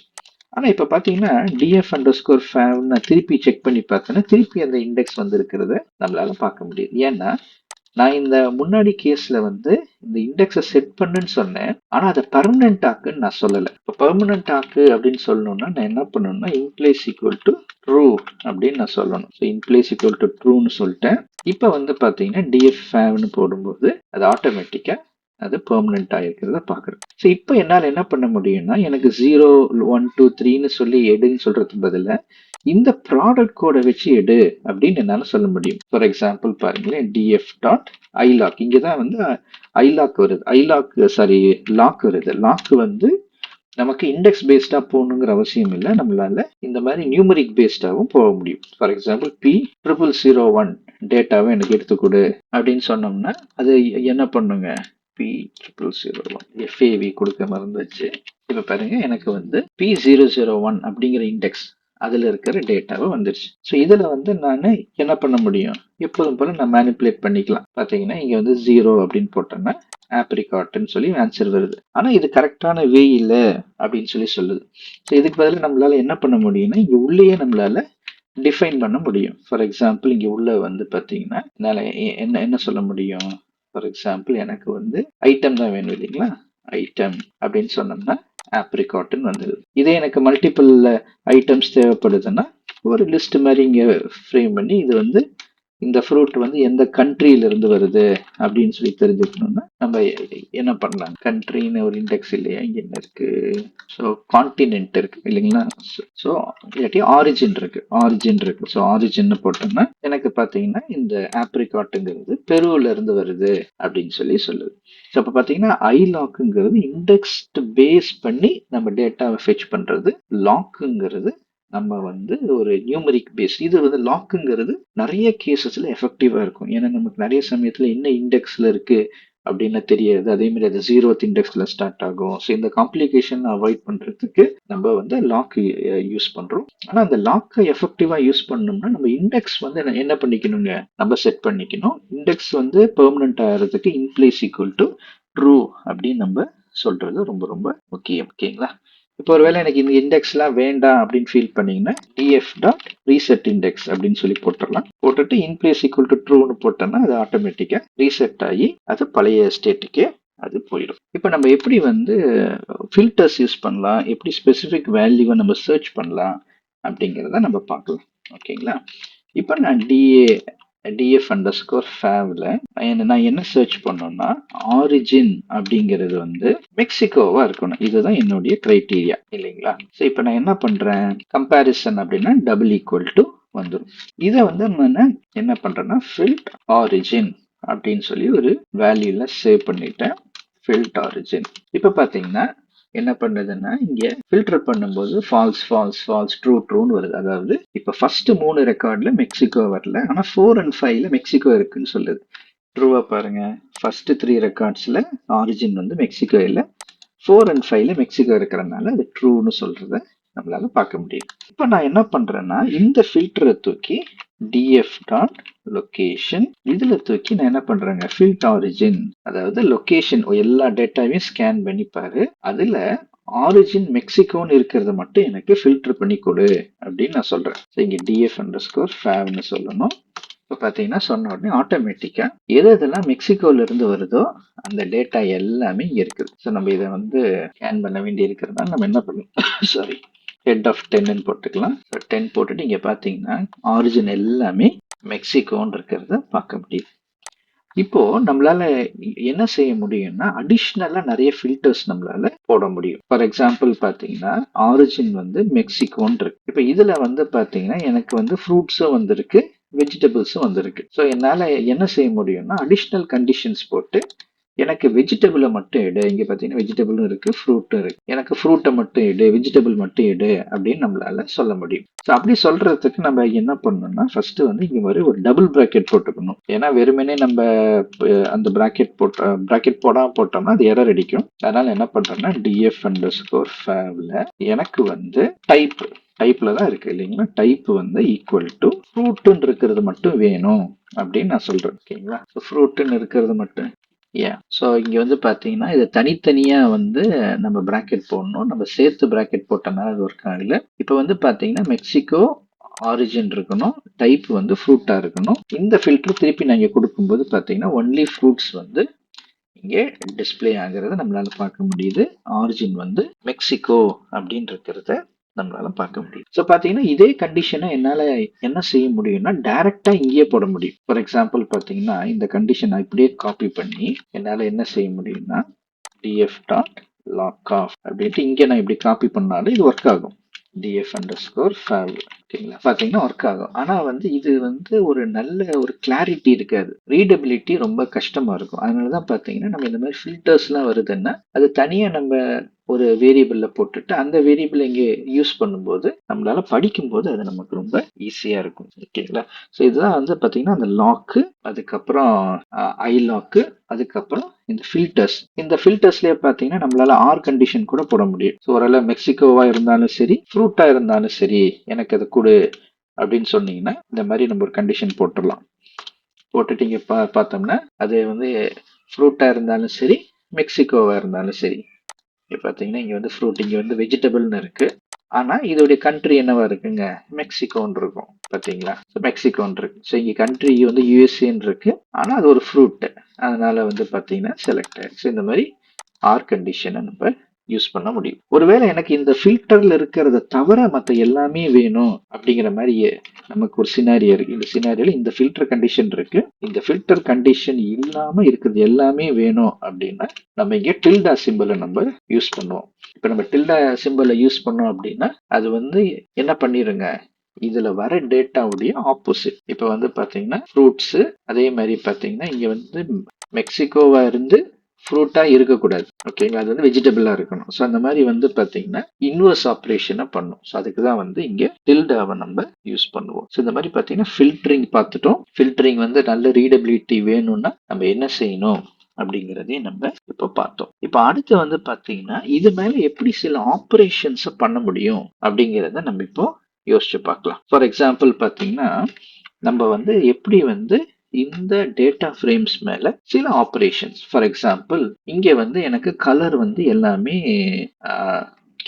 ஆனா இப்ப பாத்தீங்கன்னா df underscore fav நான் திருப்பி செக் பண்ணி பார்த்தேன்னா திருப்பி அந்த இண்டெக்ஸ் வந்து இருக்கிறத நம்மளால பார்க்க முடியுது. ஏன்னா நான் இந்த முன்னாடி கேஸ்ல வந்து இந்த இண்டெக்ஸை செட் பண்ணுன்னு சொன்னேன், ஆனா அதை பெர்மனன்ட் ஆக்குன்னு நான் சொல்லலை. இப்போ பெர்மனன்ட் ஆக்கு அப்படின்னு சொல்லணும்னா நான் என்ன பண்ணணும்னா இன்பிளேஸ் ஈக்குவல் டு ட்ரூ அப்படின்னு நான் சொல்லணும். ஸோ இன்பிளேஸ் ஈக்குவல் டு ட்ரூன்னு சொல்லிட்டேன். இப்போ வந்து பார்த்தீங்கன்னா df favன்னு போடும்போது அது ஆட்டோமேட்டிக்கா அது பெர்மனன்ட் ஆகிருக்கிறத பார்க்குறேன். ஸோ இப்போ என்னால் என்ன பண்ண முடியும்னா எனக்கு 0 1 2 3ன்னு சொல்லி எடுன்னு சொல்றதுக்கு பதிலாக இந்த ப்ராடக்ட் கோடை வச்சு எடு அப்படின்னு என்னால சொல்ல முடியும். ஃபார் எக்ஸாம்பிள் பாருங்களேன், df டாட் ilock இங்கதான் வந்து ilock வருது, லாக் வருது. லாக் வந்து நமக்கு இண்டெக்ஸ் பேஸ்டா போகணுங்கிற அவசியம் இல்லை, நம்மளால இந்த மாதிரி நியூமரிக் பேஸ்டாவும் போக முடியும். ஃபார் எக்ஸாம்பிள் P0001 டேட்டாவை எனக்கு எடுத்துக்கொடு அப்படின்னு சொன்னோம்னா அது என்ன பண்ணுங்க, P0001 FAV கொடுக்க மறந்துச்சு. இப்ப பாருங்க எனக்கு வந்து P001 அப்படிங்கிற இண்டெக்ஸ் அதுல இருக்கிற டேட்டாவை வந்துருச்சு. ஸோ இதுல வந்து நான் என்ன பண்ண முடியும், எப்போதும் போல நான் மேனிப்புலேட் பண்ணிக்கலாம். பாத்தீங்கன்னா இங்க வந்து 0 அப்படின்னு போட்டோம்னா ஆப்ரிகாட்னு சொல்லி ஆன்சர் வருது. ஆனா இது கரெக்டான வே இல்லை அப்படின்னு சொல்லி சொல்லுது. ஸோ இதுக்கு பதிலாக நம்மளால என்ன பண்ண முடியும்னா இங்க உள்ளேயே நம்மளால டிஃபைன் பண்ண முடியும். ஃபார் எக்ஸாம்பிள் இங்க உள்ள வந்து பார்த்தீங்கன்னா, என்னால என்ன என்ன சொல்ல முடியும்? ஃபார் எக்ஸாம்பிள் எனக்கு வந்து ஐட்டம் தான் வேணும் இல்லைங்களா? ஐட்டம் அப்படின்னு சொன்னோம்னா ஆப்ரிகாட்னு வந்தது. இதே எனக்கு மல்டிபிள் ஐட்டம்ஸ் தேவைப்படுதுன்னா ஒரு லிஸ்ட் மாதிரி இங்க ஃப்ரேம் பண்ணி இது வந்து இந்த ஃப்ரூட் வந்து எந்த கண்ட்ரியில இருந்து வருது அப்படின்னு சொல்லி தெரிஞ்சுக்கணும்னா நம்ம என்ன பண்ணலாம்? கண்ட்ரின்னு ஒரு இண்டெக்ஸ் இல்லையா? இங்க என்ன இருக்கு? ஸோ கான்டினென்ட் இருக்கு இல்லைங்களா? ஸோ இல்லாட்டி ஆரிஜின் இருக்கு. ஸோ ஆரிஜின் போட்டோம்னா எனக்கு பார்த்தீங்கன்னா இந்த ஆப்ரிகாட்டுங்கிறது பெருவுல இருந்து வருது அப்படின்னு சொல்லி சொல்லுது. ஸோ அப்போ பார்த்தீங்கன்னா ஐலாக்குங்கிறது இண்டெக்ஸ்ட் பேஸ் பண்ணி நம்ம டேட்டாவை ஃபெச் பண்றது. லாக்குங்கிறது நம்ம வந்து ஒரு நியூமரிக் பேஸ். இது வந்து லாக்குங்கிறது நிறைய கேசஸ்ல எஃபெக்டிவா இருக்கும். ஏன்னா நமக்கு நிறைய சமயத்துல என்ன இண்டெக்ஸ்ல இருக்கு அப்படின்னு தெரியாது. அதே மாதிரி அது 0th இண்டெக்ஸ்ல ஸ்டார்ட் ஆகும். ஸோ இந்த காம்ப்ளிகேஷன் அவாய்ட் பண்றதுக்கு நம்ம வந்து லாக் யூஸ் பண்றோம். ஆனா அந்த லாக்கை எஃபெக்டிவா யூஸ் பண்ணோம்னா நம்ம இண்டெக்ஸ் வந்து என்ன பண்ணிக்கணுங்க? நம்ம செட் பண்ணிக்கணும். இண்டெக்ஸ் வந்து பெர்மனன்ட் ஆகிறதுக்கு இன்பிளேஸ் ஈக்குவல் டு ட்ரூ அப்படின்னு நம்ம சொல்றது ரொம்ப ரொம்ப முக்கியம். ஓகேங்களா? இப்போ ஒருவேளை எனக்கு இந்த இண்டெக்ஸ்லாம் வேண்டாம் அப்படின்னு ஃபீல் பண்ணீங்கன்னா டிஎஃப் டாட் ரீசெட் இண்டெக்ஸ் அப்படின்னு சொல்லி போட்டுடலாம். போட்டுட்டு இன்பிளேஸ் ஈக்குவல் டு ட்ரூன்னு போட்டோம்னா அது ஆட்டோமேட்டிக்கா ரீசெட் ஆகி அது பழைய ஸ்டேட்டுக்கே அது போயிடும். இப்போ நம்ம எப்படி வந்து ஃபில்டர்ஸ் யூஸ் பண்ணலாம், எப்படி ஸ்பெசிஃபிக் வேல்யூவை நம்ம சர்ச் பண்ணலாம் அப்படிங்கிறத நம்ம பார்க்கலாம். ஓகேங்களா? இப்போ நான் df அண்டர்ஸ்கோர் ஃபேவ்ல நான் என்ன சர்ச் பண்ணோம்னா ஆரிஜின் அப்படிங்கிறது வந்து மெக்சிகோவா இருக்கணும். இதுதான் என்னுடைய கிரைட்டீரியா இல்லைங்களா? ஸோ இப்போ நான் என்ன பண்றேன்? கம்பேரிசன் அப்படின்னா டபுள் ஈக்குவல் டு வந்துடும். இதை வந்து நான் என்ன பண்றேன்னா ஃபில்ட் ஆரிஜின் அப்படின்னு சொல்லி ஒரு வேல்யூல சேவ் பண்ணிட்டேன். Field origin. இப்போ பார்த்தீங்கன்னா என்ன பண்ணுதுன்னா இங்க ஃபில்டர் பண்ணும்போது ஃபால்ஸ் ஃபால்ஸ் ஃபால்ஸ் ட்ரூ ட்ரூன்னு வருது. அதாவது இப்ப ஃபர்ஸ்ட் 3 ரெக்கார்ட்ல மெக்சிகோ வரல, ஆனா 4 and 5ல மெக்சிகோ இருக்குன்னு சொல்லுது. ட்ரூவா பாருங்க. ஃபர்ஸ்ட் 3 ரெக்கார்ட்ஸ்ல ஆரிஜின் வந்து மெக்சிகோ இல்ல, 4 and 5ல மெக்சிகோ இருக்கிறதுனால அது ட்ரூன்னு சொல்றத நம்மளால பார்க்க முடியும். இப்போ நான் என்ன பண்றேன்னா இந்த ஃபில்டரை தூக்கி df டாட் லொகேஷன் இதுல தூக்கி நான் என்ன பண்றேங்க ஃபில்ட் ஆரிஜின், அதாவது லொகேஷன் எல்லா டேட்டாவையும் ஸ்கேன் பண்ணி பாரு, அதுல ஆரிஜின் மெக்சிகோன்னு இருக்கிறத மட்டும் எனக்கு ஃபில்டர் பண்ணி கொடு அப்படின்னு நான் சொல்றேன். இங்க df அண்டர்ஸ்கோர் ஃபேவ்னு சொல்லணும். இப்போ பார்த்தீங்கன்னா சொன்ன உடனே ஆட்டோமேட்டிக்கா எதெல்லாம் மெக்சிகோல இருந்து வருதோ அந்த டேட்டா எல்லாமே இங்க இருக்குது. ஸோ நம்ம இதை வந்து ஸ்கேன் பண்ண வேண்டி இருக்கிறதுனால நம்ம என்ன பண்ணணும் சாரி ஹெட் ஆஃப் 10ன்னு போட்டுக்கலாம். 10 போட்டுட்டு இங்க பாத்தீங்கன்னா ஆரிஜின் எல்லாமே மெக்சிகோன்னு இருக்கிறத பார்க்க முடியும். இப்போ நம்மளால என்ன செய்ய முடியும்னா அடிஷ்னலா நிறைய ஃபில்டர்ஸ் நம்மளால போட முடியும். ஃபார் எக்ஸாம்பிள் பாத்தீங்கன்னா ஆரிஜின் வந்து மெக்சிகோன்னு இருக்கு. இப்போ இதுல வந்து பாத்தீங்கன்னா எனக்கு வந்து ஃப்ரூட்ஸும் வந்திருக்கு, வெஜிடபிள்ஸும் வந்திருக்கு. ஸோ என்னால என்ன செய்ய முடியும்னா அடிஷ்னல் கண்டிஷன்ஸ் போட்டு எனக்கு வெஜிடபிளை மட்டும் எடு. இங்க பாத்தீங்கன்னா வெஜிடபிளும் இருக்கு, ஃப்ரூட்டும் இருக்கு. எனக்கு ஃப்ரூட்டை மட்டும் எடு, வெஜிடபிள் மட்டும் எடு அப்படின்னு நம்மளால சொல்ல முடியும். ஸோ அப்படி சொல்றதுக்கு நம்ம என்ன பண்ணணும்னா ஃபர்ஸ்ட் வந்து இங்க மாதிரி ஒரு டபுள் பிராக்கெட் போட்டுக்கணும். ஏன்னா வெறுமனே நம்ம அந்த பிராக்கெட் போடாம போட்டோம்னா அது எரர் அடிக்கும். அதனால என்ன பண்றோம்னா டிஎஃப் அண்டர்ஸ்கோர் ஃபேவ்ல எனக்கு வந்து டைப்ல தான் இருக்கு இல்லைங்களா? டைப் வந்து ஈக்குவல் டு ஃப்ரூட்டுன்னு இருக்கிறது மட்டும் வேணும் அப்படின்னு நான் சொல்றேன். ஓகேங்களா? ஃப்ரூட்டுன்னு இருக்கிறது மட்டும் ஸோ இங்க வந்து பாத்தீங்கன்னா இதை தனித்தனியா வந்து நம்ம பிராக்கெட் போடணும். நம்ம சேர்த்து பிராக்கெட் போட்டனால அது ஒர்க் ஆகல. இப்போ வந்து பாத்தீங்கன்னா மெக்சிகோ ஆரிஜின் இருக்கணும், டைப் வந்து ஃப்ரூட்டா இருக்கணும். இந்த ஃபில்டர் திருப்பி நான் இங்க கொடுக்கும்போது பாத்தீங்கன்னா ஒன்லி ஃப்ரூட்ஸ் வந்து இங்கே டிஸ்பிளே ஆகிறத நம்மளால பார்க்க முடியுது. ஆரிஜின் வந்து மெக்சிகோ அப்படின்னு இருக்கிறத நம்மளால பார்க்க முடியும். ஸோ பார்த்தீங்கன்னா இதே கண்டிஷனை என்னால் என்ன செய்ய முடியும்னா டைரக்டா இங்கேயே போட முடியும். ஃபார் எக்ஸாம்பிள் பார்த்தீங்கன்னா இந்த கண்டிஷனை இப்படியே காப்பி பண்ணி என்னால் என்ன செய்ய முடியும்னா df டாட் லாக் ஆஃப் அப்படின்ட்டு இங்கே நான் இப்படி காப்பி பண்ணாலும் இது ஒர்க் ஆகும். df அண்டர்ஸ்கோர் ஃபேவ் ஓகேங்களா? பார்த்தீங்கன்னா ஒர்க் ஆகும். ஆனால் வந்து இது வந்து ஒரு நல்ல ஒரு கிளாரிட்டி இருக்காது, ரீடபிலிட்டி ரொம்ப கஷ்டமா இருக்கும். அதனால தான் பார்த்தீங்கன்னா நம்ம இந்த மாதிரி ஃபில்டர்ஸ்லாம் வருதுன்னா அது தனியாக நம்ம ஒரு வேரியபிள்ல போட்டுட்டு அந்த வேரியபிள் இங்கே யூஸ் பண்ணும்போது நம்மளால படிக்கும்போது அது நமக்கு ரொம்ப ஈஸியா இருக்கும். ஓகேங்களா? ஸோ இதுதான் வந்து பார்த்தீங்கன்னா அந்த லாக்கு, அதுக்கப்புறம் ஐ லாக்கு, அதுக்கப்புறம் இந்த ஃபில்டர்ஸ். இந்த ஃபில்டர்ஸ்லயே பார்த்தீங்கன்னா நம்மளால ஆர் கண்டிஷன் கூட போட முடியும். ஸோ ஒருவேளை மெக்சிகோவா இருந்தாலும் சரி, ஃப்ரூட்டா இருந்தாலும் சரி, எனக்கு அதை கொடு அப்படின்னு சொன்னீங்கன்னா இந்த மாதிரி நம்ம ஒரு கண்டிஷன் போட்டுடலாம். போட்டுட்டு இங்க பார்த்தோம்னா அது வந்து ஃப்ரூட்டா இருந்தாலும் சரி, மெக்சிகோவா இருந்தாலும் சரி. இப்போ பார்த்தீங்கன்னா இங்கே வந்து ஃப்ரூட், இங்கே வந்து வெஜிடபிள்னு இருக்கு. ஆனா இதோடைய கண்ட்ரி என்னவா இருக்குங்க, மெக்சிகோன்னு இருக்கும் பாத்தீங்களா. மெக்சிகோன்னு இருக்கு. ஸோ இங்க கண்ட்ரி வந்து யூஎஸ்ஏன்னு இருக்கு. ஆனா அது ஒரு ஃப்ரூட், அதனால வந்து பாத்தீங்கன்னா செலக்ட் ஆயிடுச்சு. இந்த மாதிரி ஆர் கண்டிஷனை நம்ம யூஸ் பண்ண முடியும். ஒருவேளை எனக்கு இந்த ஃபில்டர்ல இருக்கிறத தவிர மற்ற எல்லாமே வேணும் அப்படிங்கிற மாதிரி நமக்கு ஒரு சினாரியோ இருக்கு. இந்த சினாரியோல இந்த ஃபில்டர் கண்டிஷன் இருக்கு, இந்த ஃபில்டர் கண்டிஷன் இல்லாம இருக்கிறது எல்லாமே வேணும் அப்படின்னா நம்ம இங்க டில்டா சிம்பிளை நம்ம யூஸ் பண்ணுவோம். இப்ப நம்ம டில்டா சிம்பிளை யூஸ் பண்ணோம் அப்படின்னா அது வந்து என்ன பண்ணிருங்க, இதுல வர டேட்டாவுடைய ஆப்போசிட். இப்ப வந்து பாத்தீங்கன்னா ஃப்ரூட்ஸ், அதே மாதிரி பாத்தீங்கன்னா இங்க வந்து மெக்சிகோவா இருந்து ஃப்ரூட்டா இருக்கக்கூடாது. ஓகேங்களா, அது வந்து வெஜிடபிளா இருக்கணும். ஸோ அந்த மாதிரி வந்து பாத்தீங்கன்னா இன்வர்ஸ் ஆப்ரேஷனை பண்ணும். ஸோ அதுக்கு தான் வந்து இங்க டில்டாவை நம்ம யூஸ் பண்ணுவோம். ஸோ இந்த மாதிரி பாத்தீங்கன்னா ஃபில்டரிங் பார்த்துட்டோம். ஃபில்டரிங் வந்து நல்ல ரீடபிலிட்டி வேணும்னா நம்ம என்ன செய்யணும் அப்படிங்கிறதையும் நம்ம இப்போ பார்த்தோம். இப்போ அடுத்து வந்து பாத்தீங்கன்னா இது மேல எப்படி சில ஆப்ரேஷன்ஸ் பண்ண முடியும் அப்படிங்கிறத நம்ம இப்போ யோசிச்சு பார்க்கலாம். ஃபார் எக்ஸாம்பிள் பாத்தீங்கன்னா நம்ம வந்து எப்படி வந்து இந்த டேட்டா ஃப்ரேம்ஸ் மேல சில ஆப்ரேஷன்ஸ், ஃபார் எக்ஸாம்பிள் இங்க வந்து எனக்கு கலர் வந்து எல்லாமே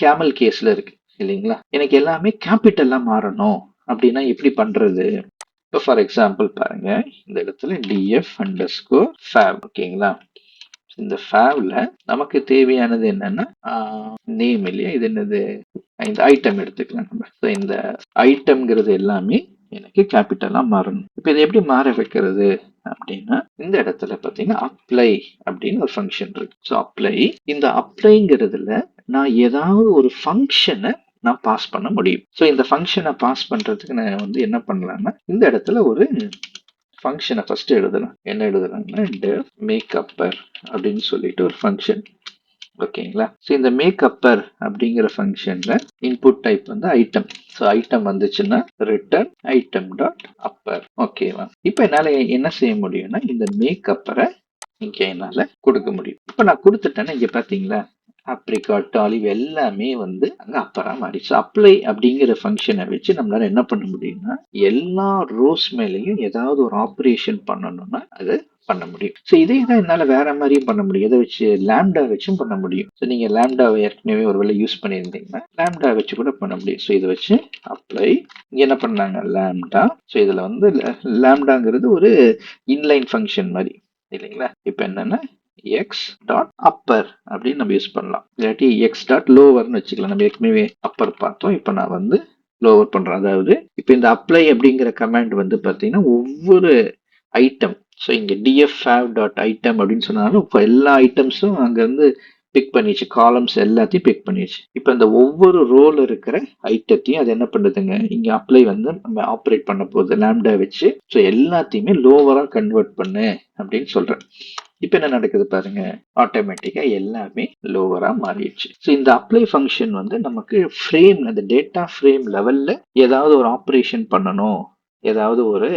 கேமல் கேஸ்ல இருக்கு இல்லைங்களா, எனக்கு எல்லாமே கேபிட்டலா மாறணும் அப்படின்னா எப்படி பண்றது. இப்போ ஃபார் எக்ஸாம்பிள் பாருங்க, இந்த இடத்துல டிஎஃப் அண்டர்ஸ்கோர் ஃபேவ். ஓகேங்களா, இந்த ஃபேவ்ல நமக்கு தேவையானது என்னன்னா நேம் இல்லையா, இது என்னது, இந்த ஐட்டம் எடுத்துக்கலாம் நம்ம. So, இந்த ஐட்டம்ங்கிறது எல்லாமே எனக்கு கேபிட்டலா மாறணும். இப்போ இதை எப்படி மாற வைக்கிறது அப்படின்னா இந்த இடத்துல பாத்தீங்கன்னா அப்ளை அப்படின்னு ஒரு ஃபங்க்ஷன் இருக்கு. ஸோ அப்ளை, இந்த அப்ளைங்கிறதுல நான் ஏதாவது ஒரு ஃபங்க்ஷனை நான் பாஸ் பண்ண முடியும். ஸோ இந்த ஃபங்க்ஷனை பாஸ் பண்றதுக்கு நான் வந்து என்ன பண்ணலாம்னா இந்த இடத்துல ஒரு ஃபங்க்ஷனை ஃபர்ஸ்ட் எழுதலாம். என்ன எழுதலாம்னா டெஃப் மேக்கப்பர் அப்படின்னு சொல்லிட்டு ஒரு ஃபங்க்ஷன். ஓகேங்களா, ஸோ இந்த மேக்கப்பர் அப்படிங்கிற ஃபங்க்ஷன்ல இன்புட் டைப் வந்து ஐட்டம். ஸோ ஐட்டம் வந்துச்சுன்னா ரிட்டர்ன் ஐட்டம் டாட் அப்பர். ஓகேவா, இப்போ என்னால் என்ன செய்ய முடியும்னா இந்த மேக்கப்பரை இங்கே என்னால் கொடுக்க முடியும். இப்போ நான் கொடுத்துட்டேன்னா இங்கே பார்த்தீங்களா அப்ரிகாட் ஆலிவ் எல்லாமே வந்து அங்கே அப்பரா மாறிடுச்சு. அப்ளை அப்படிங்கிற ஃபங்க்ஷனை வச்சு நம்மளால என்ன பண்ண முடியும்னா எல்லா ரோஸ் மேலேயும் ஏதாவது ஒரு ஆப்ரேஷன் பண்ணணும்னா அது பண்ண முடியும். ஸோ இதே தான் என்னால் வேற மாதிரியும் பண்ண முடியும். இதை வச்சு லேம்டா வச்சும் பண்ண முடியும். ஸோ நீங்க லேம்டாவை ஏற்கனவே ஒரு வேளை யூஸ் பண்ணியிருந்தீங்கன்னா லேம்டா வச்சு கூட பண்ண முடியும். ஸோ இதை வச்சு அப்ளை, இங்க என்ன பண்ணாங்க லேம்டா. ஸோ இதுல வந்து லேம்டாங்கிறது ஒரு இன்லைன் ஃபங்க்ஷன் மாதிரி இல்லைங்களா. இப்போ என்னன்னா எக்ஸ் டாட் அப்பர் அப்படின்னு நம்ம யூஸ் பண்ணலாம், இல்லாட்டி எக்ஸ் டாட் லோவர்னு வச்சுக்கலாம். நம்ம ஏற்கனவே அப்பர் பார்த்தோம், இப்போ நான் வந்து லோவர் பண்றேன். அதாவது இப்போ இந்த அப்ளை அப்படிங்கிற கமாண்ட் வந்து பார்த்தீங்கன்னா ஒவ்வொரு ஐட்டம், ஸோ இங்கே டிஎஃப் ஃபேவ் டாட் ஐட்டம் அப்படின்னு சொன்னாலும் இப்போ எல்லா ஐட்டம்ஸும் அங்கேருந்து பிக் பண்ணிடுச்சு, காலம்ஸ் எல்லாத்தையும் பிக் பண்ணிடுச்சு. இப்போ இந்த ஒவ்வொரு ரோல் இருக்கிற ஐட்டத்தையும் அது என்ன பண்ணுதுங்க, இங்கே அப்ளை வந்து நம்ம ஆப்ரேட் பண்ண போகுது லேம்டா வச்சு. ஸோ எல்லாத்தையுமே லோவராக கன்வெர்ட் பண்ணு அப்படின்னு சொல்றேன். இப்போ என்ன நடக்குது பாருங்க, ஆட்டோமேட்டிக்கா எல்லாமே லோவரா மாறிடுச்சு. ஸோ இந்த அப்ளை ஃபங்க்ஷன் வந்து நமக்கு ஃப்ரேம், அந்த டேட்டா ஃப்ரேம் லெவல்ல ஏதாவது ஒரு ஆப்ரேஷன் பண்ணணும், ஏதாவது ஒரு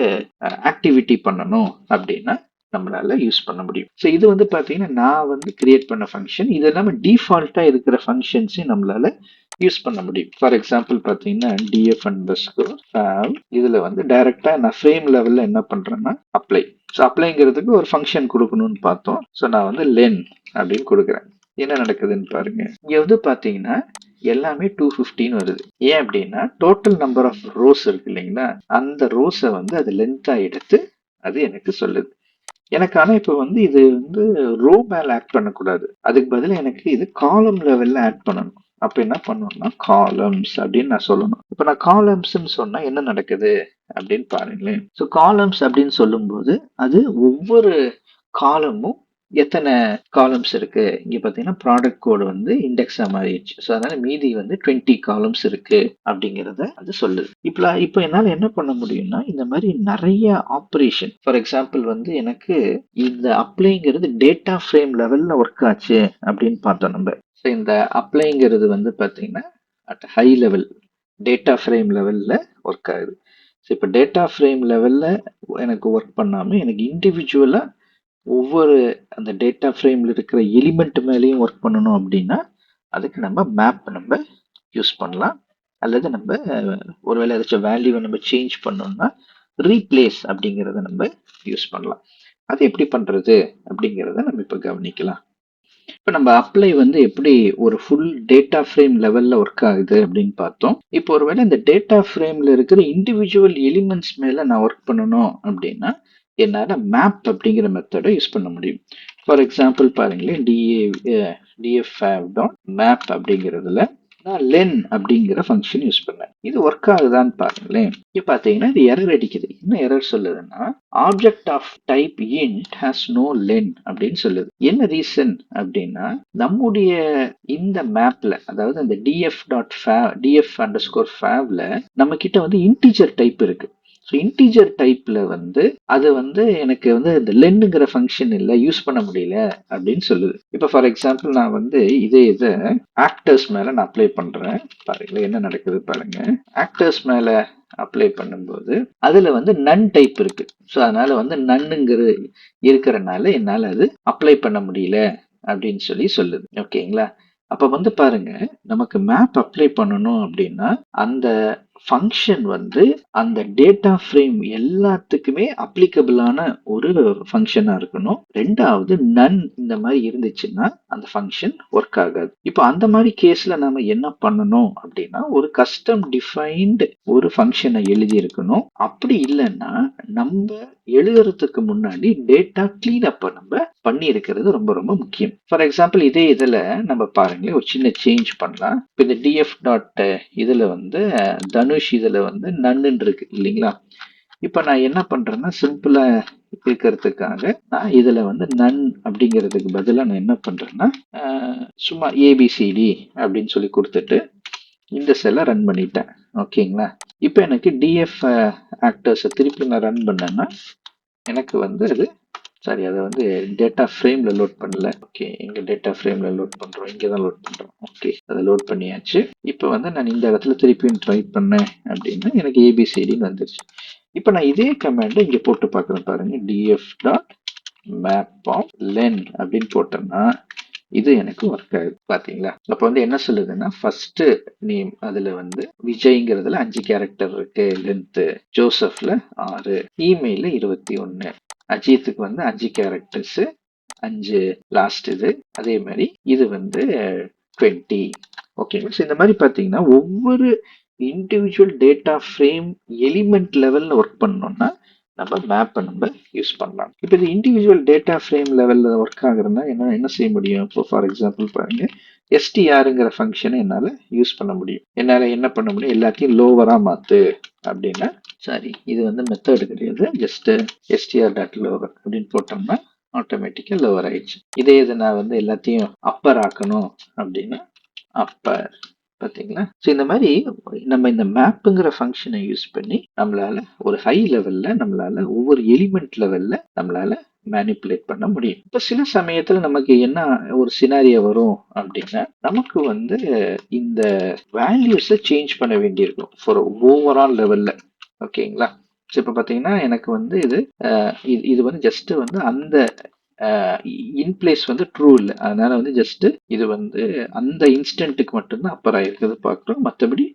ஆக்டிவிட்டி பண்ணணும் அப்படின்னா நம்மளால யூஸ் பண்ண முடியும். ஸோ இது வந்து பாத்தீங்கன்னா நான் வந்து கிரியேட் பண்ண ஃபங்க்ஷன். இது இல்லாமல் டிஃபால்ட்டா இருக்கிற ஃபங்க்ஷன்ஸையும் நம்மளால யூஸ் பண்ண முடியும். ஃபார் எக்ஸாம்பிள் பாத்தீங்கன்னா டிஎஃப் அண்டர்ஸ்கோர் ஃபேவ், இதுல வந்து டைரக்டா நான் ஃப்ரேம் லெவல்ல என்ன பண்றேன்னா அப்ளை. ஸோ அப்ளைங்கிறதுக்கு ஒரு ஃபங்க்ஷன் கொடுக்கணும்னு பார்த்தோம். ஸோ நான் வந்து லென் அப்படின்னு கொடுக்குறேன். என்ன நடக்குதுன்னு பாருங்க, இங்க வந்து பாத்தீங்கன்னா எல்லாமே 215 வருது. ஏன் அப்படின்னா டோட்டல் நம்பர் ஆஃப் ரோஸ் இருக்கு இல்லைங்களா, அந்த ரோஸை வந்து அது லென்த்தா எடுத்து அது எனக்கு சொல்லுது. எனக்கு ஆனா இப்ப வந்து இது வந்து ரோ மேல ஆட் பண்ணக்கூடாது, அதுக்கு பதிலா எனக்கு இது காலம் லெவல்ல ஆட் பண்ணணும். அப்ப என்ன பண்ணணும்னா காலம்ஸ் அப்படின்னு நான் சொல்லணும். இப்ப நான் காலம்ஸ்ன்னு சொன்னா என்ன நடக்குது அப்படின்னு பாருங்களேன். ஸோ காலம்ஸ் அப்படின்னு சொல்லும்போது அது ஒவ்வொரு காலமும் எத்தனை காலம்ஸ் இருக்கு, இங்க பாத்தீங்கன்னா ப்ராடக்ட் கோடு வந்து இண்டெக்ஸா மாறிடுச்சு. ஸோ அதனால மீதி வந்து 20 காலம்ஸ் இருக்கு அப்படிங்கிறத அது சொல்லுது. இப்போ என்னால என்ன பண்ண முடியும்னா இந்த மாதிரி நிறைய ஆப்ரேஷன், ஃபார் எக்ஸாம்பிள் வந்து எனக்கு இந்த அப்ளைங்கிறது டேட்டா ஃப்ரேம் லெவல்ல ஒர்க் ஆச்சு அப்படின்னு பார்த்தோம் நம்ம. ஸோ இந்த அப்ளைங்கிறது வந்து பாத்தீங்கன்னா at high level data frame லெவல்ல ஒர்க் ஆகுது. ஸோ இப்போ டேட்டா ஃப்ரேம் லெவல்ல எனக்கு ஒர்க் பண்ணாம எனக்கு இண்டிவிஜுவலா ஒவ்வொரு அந்த டேட்டா ஃப்ரேம்ல இருக்கிற எலிமெண்ட் மேலேயும் ஒர்க் பண்ணணும் அப்படின்னா அதுக்கு நம்ம மேப் நம்ம யூஸ் பண்ணலாம். அல்லது நம்ம ஒருவேளை ஏதாச்சும் வேல்யூவை நம்ம சேஞ்ச் பண்ணோம்னா ரீப்ளேஸ் அப்படிங்கிறத நம்ம யூஸ் பண்ணலாம். அது எப்படி பண்றது அப்படிங்கிறத நம்ம இப்போ கவனிக்கலாம். இப்ப நம்ம அப்ளை வந்து எப்படி ஒரு ஃபுல் டேட்டா ஃப்ரேம் லெவல்ல ஒர்க் ஆகுது அப்படின்னு பார்த்தோம். இப்போ ஒருவேளை இந்த டேட்டா ஃப்ரேம்ல இருக்கிற இண்டிவிஜுவல் எலிமெண்ட்ஸ் மேல நான் ஒர்க் பண்ணணும் அப்படின்னா என்னால மேப் அப்படிங்கிற மெத்தடை யூஸ் பண்ண முடியும். ஃபார் எக்ஸாம்பிள் பாருங்களேன், df டாட் மேப் அப்படிங்கிறதுல நான் லென் அப்படிங்கிற ஃபங்க்ஷன் யூஸ் பண்ணேன். இது ஒர்க் ஆகுதான்னு பாருங்களேன். இங்க பாத்தீங்கன்னா இது எரர் அடிக்குது. என்ன எரர் சொல்லுதுன்னா, object of type int has no len அப்படின்னு சொல்லுது. என்ன ரீசன் அப்படின்னா, நம்முடைய இந்த மேப்ல, அதாவது அந்த df அண்டர்ஸ்கோர் ஃபேவ்ல நம்ம கிட்ட வந்து இன்டிஜர் டைப் இருக்கு. ஸோ இன்டிஜர் டைப்ல வந்து அது வந்து எனக்கு வந்து இந்த லென்னுங்கிற ஃபங்க்ஷன் இல்லை, யூஸ் பண்ண முடியல அப்படின்னு சொல்லுது. இப்போ ஃபார் எக்ஸாம்பிள் நான் வந்து இதை ஆக்டர்ஸ் மேல நான் அப்ளை பண்றேன். பாருங்க என்ன நடக்குது பாருங்க. ஆக்டர்ஸ் மேல அப்ளை பண்ணும்போது அதுல வந்து நன் டைப் இருக்கு. ஸோ அதனால வந்து நன்னுங்கிற இருக்கிறனால என்னால அது அப்ளை பண்ண முடியல அப்படின்னு சொல்லுது. ஓகேங்களா? அப்ப வந்து பாருங்க, நமக்கு மேப் அப்ளை பண்ணணும் அப்படின்னா அந்த ஃபங்க்ஷன் வந்து அந்த டேட்டா ஃப்ரேம் எல்லாத்துக்குமே அப்ளிகபிளான ஒரு ஃபங்க்ஷனா இருக்கணும். ரெண்டாவது நன் இந்த மாதிரி இருந்துச்சுன்னா அந்த ஃபங்க்ஷன் ஒர்க் ஆகாது. இப்போ அந்த மாதிரி கேஸ்ல நாம என்ன பண்ணணும் அப்படின்னா, ஒரு கஸ்டம் டிஃபைன்டு ஒரு ஃபங்க்ஷனை எழுதி இருக்கணும். அப்படி இல்லைன்னா நம்ம எழுதுறதுக்கு முன்னாடி டேட்டா கிளீன் அப் நம்ம பண்ணி இருக்கிறது ரொம்ப ரொம்ப முக்கியம். ஃபார் எக்ஸாம்பிள் இதே இதுல நம்ம பாருங்களேன், ஒரு சின்ன சேஞ்ச் பண்ணலாம். இப்போ இந்த df டாட் இதுல வந்து தனுஷ் இதுல வந்து நன்னு இருக்கு இல்லைங்களா? இப்ப நான் என்ன பண்றேன்னா, சிம்பிளா இருக்கிறதுக்காக நான் இதுல வந்து நன் அப்படிங்கிறதுக்கு பதிலா நான் என்ன பண்றேன்னா, சும்மா ஏபிசிடி அப்படின்னு சொல்லி கொடுத்துட்டு இந்த செல்லை ரன் பண்ணிட்டேன். ஓகேங்களா? இப்போ எனக்கு டிஎஃப் ஆக்டர்ஸை திருப்பி நான் ரன் பண்ணேன்னா எனக்கு வந்து அது சாரி, அதை வந்து டேட்டா ஃப்ரேம்ல லோட் பண்ணல. ஓகே, எங்க டேட்டா ஃப்ரேம்ல லோட் பண்றோம், இங்கே தான் லோட் பண்றோம். ஓகே, அதை லோட் பண்ணியாச்சு. இப்போ வந்து நான் இந்த இடத்துல திருப்பியும் ட்ரை பண்ணேன் அப்படின்னா எனக்கு ஏபிசிடின்னு வந்துருச்சு. இப்போ நான் இதே கமாண்ட் இங்கே போட்டு பார்க்குறேன் பாருங்க. df dot map of len அப்படின்னு போட்டோம்னா இது எனக்கு ஒர்க் ஆகுது. பாத்தீங்களா? அப்ப வந்து என்ன சொல்லுதுன்னா, ஃபர்ஸ்ட் நேம் அதுல வந்து விஜய்ங்கிறதுல 5 கேரக்டர் இருக்கு லென்த், ஜோசப்ல 6, இமெயில 21, அஜித்துக்கு வந்து 5 கேரக்டர்ஸ் 5 லாஸ்ட் இது, அதே மாதிரி இது வந்து 20. ஓகேங்களா? ஸோ இந்த மாதிரி பார்த்தீங்கன்னா ஒவ்வொரு இண்டிவிஜுவல் டேட்டா ஃப்ரேம் எலிமெண்ட் லெவல்ல ஒர்க் பண்ணோம்னா நம்ம மேப்பை நம்ம யூஸ் பண்ணலாம். இப்போ இது இண்டிவிஜுவல் டேட்டா ஃப்ரேம் லெவல்ல ஒர்க் ஆகுறதுனா என்ன செய்ய முடியும்? இப்போ ஃபார் எக்ஸாம்பிள் பாருங்க, எஸ்டிஆருங்கிற ஃபங்க்ஷனை என்னால் யூஸ் பண்ண முடியும். என்னால் என்ன பண்ண முடியும்? எல்லாத்தையும் லோவரா மாத்து அப்படின்னா, சாரி இது வந்து மெத்தட் கிடையாது, ஜஸ்ட் எஸ்டிஆர் டாட் லோவர் அப்படின்னு போட்டோம்னா ஆட்டோமேட்டிக்காக லோவர் ஆயிடுச்சு. இதே இது நான் வந்து எல்லாத்தையும் அப்பர் ஆக்கணும் அப்படின்னா அப்பர். பார்த்தீங்களா? ஸோ இந்த மாதிரி நம்ம இந்த மேப்புங்கிற ஃபங்க்ஷனை யூஸ் பண்ணி நம்மளால ஒரு ஹை லெவல்ல நம்மளால ஒவ்வொரு எலிமெண்ட் லெவல்ல நம்மளால மேனிப்புலேட் பண்ண முடியும். இப்போ சில சமயத்துல நமக்கு என்ன ஒரு சினாரியோ வரும் அப்படின்னா, நமக்கு வந்து இந்த வேல்யூஸை சேஞ்ச் பண்ண வேண்டியிருக்கும் ஃபார் ஓவரால் லெவல்ல. ஓகேங்களா? ஸோ இப்போ பார்த்தீங்கன்னா எனக்கு வந்து இது வந்து ஜஸ்ட் வந்து அந்த இன்பிளேஸ் வந்து ட்ரூ இல்லை, அதனால வந்து ஜஸ்ட் இது வந்து அந்த இன்ஸ்டன்ட்டுக்கு மட்டும்தான் அப்பர் ஆயிருக்கிறது பார்க்குறோம். மற்றபடி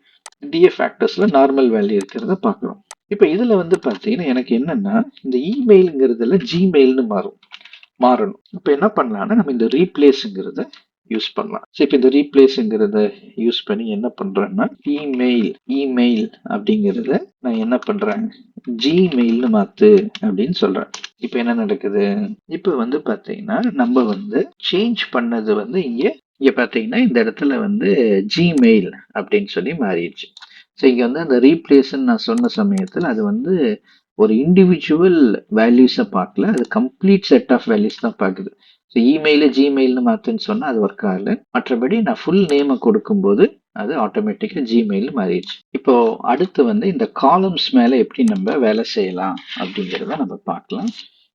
டிஎஃப் ஃபேக்டர்ஸ்ல நார்மல் வேல்யூ இருக்கிறத பார்க்குறோம். இப்போ இதுல வந்து பார்த்தீங்கன்னா எனக்கு என்னன்னா, இந்த இமெயிலுங்கிறதுல ஜிமெயில்னு மாறணும். இப்போ என்ன பண்ணலாம்னா, நம்ம இந்த ரீப்ளேஸுங்கிறத யூஸ் பண்ணலாம். ஸோ இப்போ இந்த ரீப்ளேஸுங்கிறத யூஸ் பண்ணி என்ன பண்றேன்னா, இமெயில் அப்படிங்கிறத நான் என்ன பண்றேன், ஜிமெயில்னு மாத்து அப்படின்னு சொல்றேன். இப்போ என்ன நடக்குது? இப்போ வந்து பாத்தீங்கன்னா நம்ம வந்து சேஞ்ச் பண்ணது வந்து இங்க பாத்தீங்கன்னா இந்த இடத்துல வந்து ஜிமெயில் அப்படின்னு சொல்லி மாறிடுச்சு. ஸோ இங்க வந்து அந்த ரீப்ளேஸ்ன்னு நான் சொன்ன சமயத்தில் அது வந்து ஒரு இண்டிவிஜுவல் வேல்யூஸை பார்க்கல, அது கம்ப்ளீட் செட் ஆஃப் வேல்யூஸ் தான் பார்க்குது. ஸோ இமெயில ஜிமெயில்னு மாத்துன்னு சொன்னா அது ஒர்க் ஆகல. மற்றபடி நான் ஃபுல் நேமை கொடுக்கும்போது அது ஆட்டோமேட்டிக்கா ஜிமெயில் மாறிடுச்சு. இப்போ அடுத்து வந்து இந்த காலம்ஸ் மேல எப்படி நம்ம வேலை செய்யலாம் அப்படிங்கிறத நம்ம பார்க்கலாம்.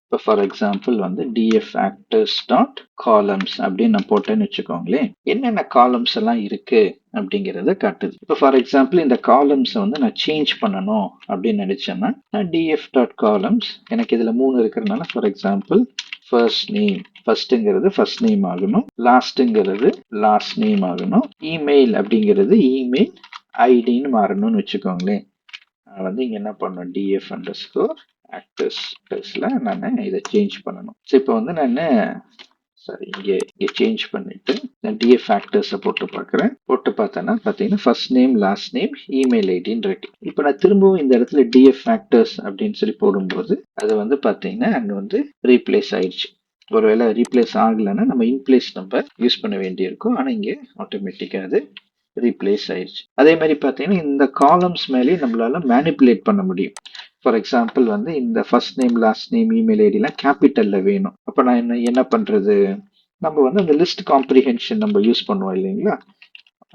இப்போ ஃபார் எக்ஸாம்பிள் வந்து df actors டாட் காலம்ஸ் அப்படின்னு நான் போட்டேன்னு வச்சுக்கோங்களேன், என்னென்ன காலம்ஸ் எல்லாம் இருக்கு அப்படிங்கிறத காட்டுது. இப்போ ஃபார் எக்ஸாம்பிள் இந்த காலம்ஸை வந்து நான் சேஞ்ச் பண்ணணும் அப்படின்னு நினைச்சேன்னா நான் df டாட் காலம்ஸ், எனக்கு இதுல 3 இருக்கிறதுனால ஃபார் எக்ஸாம்பிள் ஃபர்ஸ்ட் நேம், ஃபர்ஸ்ட்ங்கிறது ஃபர்ஸ்ட் நேம் ஆகணும், லாஸ்ட்ங்கிறது லாஸ்ட் நேம் ஆகணும், இமெயில் அப்படிங்கிறது இமெயில் ஐடின்னு மாறணும்னு வச்சுக்கோங்களேன். நான் வந்து இங்க என்ன பண்ணணும், df அண்டர்ஸ்கோர் ஆக்டர்ஸ்ல நான் இதை சேஞ்ச் பண்ணணும். ஸோ இப்போ வந்து நான் சரி, இங்கே சேஞ்ச் பண்ணிட்டு நான் டிஎஃப் ஃபேக்டர்ஸை போட்டு பார்க்குறேன். போட்டு பார்த்தேன்னா பார்த்தீங்கன்னா first name last name email ஐடின்னு இருக்கு. இப்போ நான் திரும்பவும் இந்த இடத்துல டிஎஃப் ஃபேக்டர்ஸ் அப்படின்னு சொல்லி போடும்போது அது வந்து பார்த்தீங்கன்னா அங்கே வந்து ரீப்ளேஸ் ஆயிடுச்சு. ஒருவேளை ரீப்ளேஸ் ஆகலைன்னா நம்ம இன்பிளேஸ் நம்பர் யூஸ் பண்ண வேண்டியிருக்கும். ஆனால் இங்கே ஆட்டோமேட்டிக்காக அது ரீப்ளேஸ் ஆயிடுச்சு. அதே மாதிரி பார்த்தீங்கன்னா இந்த காலம்ஸ் மேலேயே நம்மளால மேனிப்புலேட் பண்ண முடியும். ஃபார் எக்ஸாம்பிள் வந்து இந்த first name last name email ஐடிலாம் கேபிட்டல்ல வேணும். அப்போ நான் என்ன பண்றது, நம்ம வந்து அந்த லிஸ்ட் காம்ப்ரிஹென்ஷன் நம்ம யூஸ் பண்ணுவோம் இல்லைங்களா,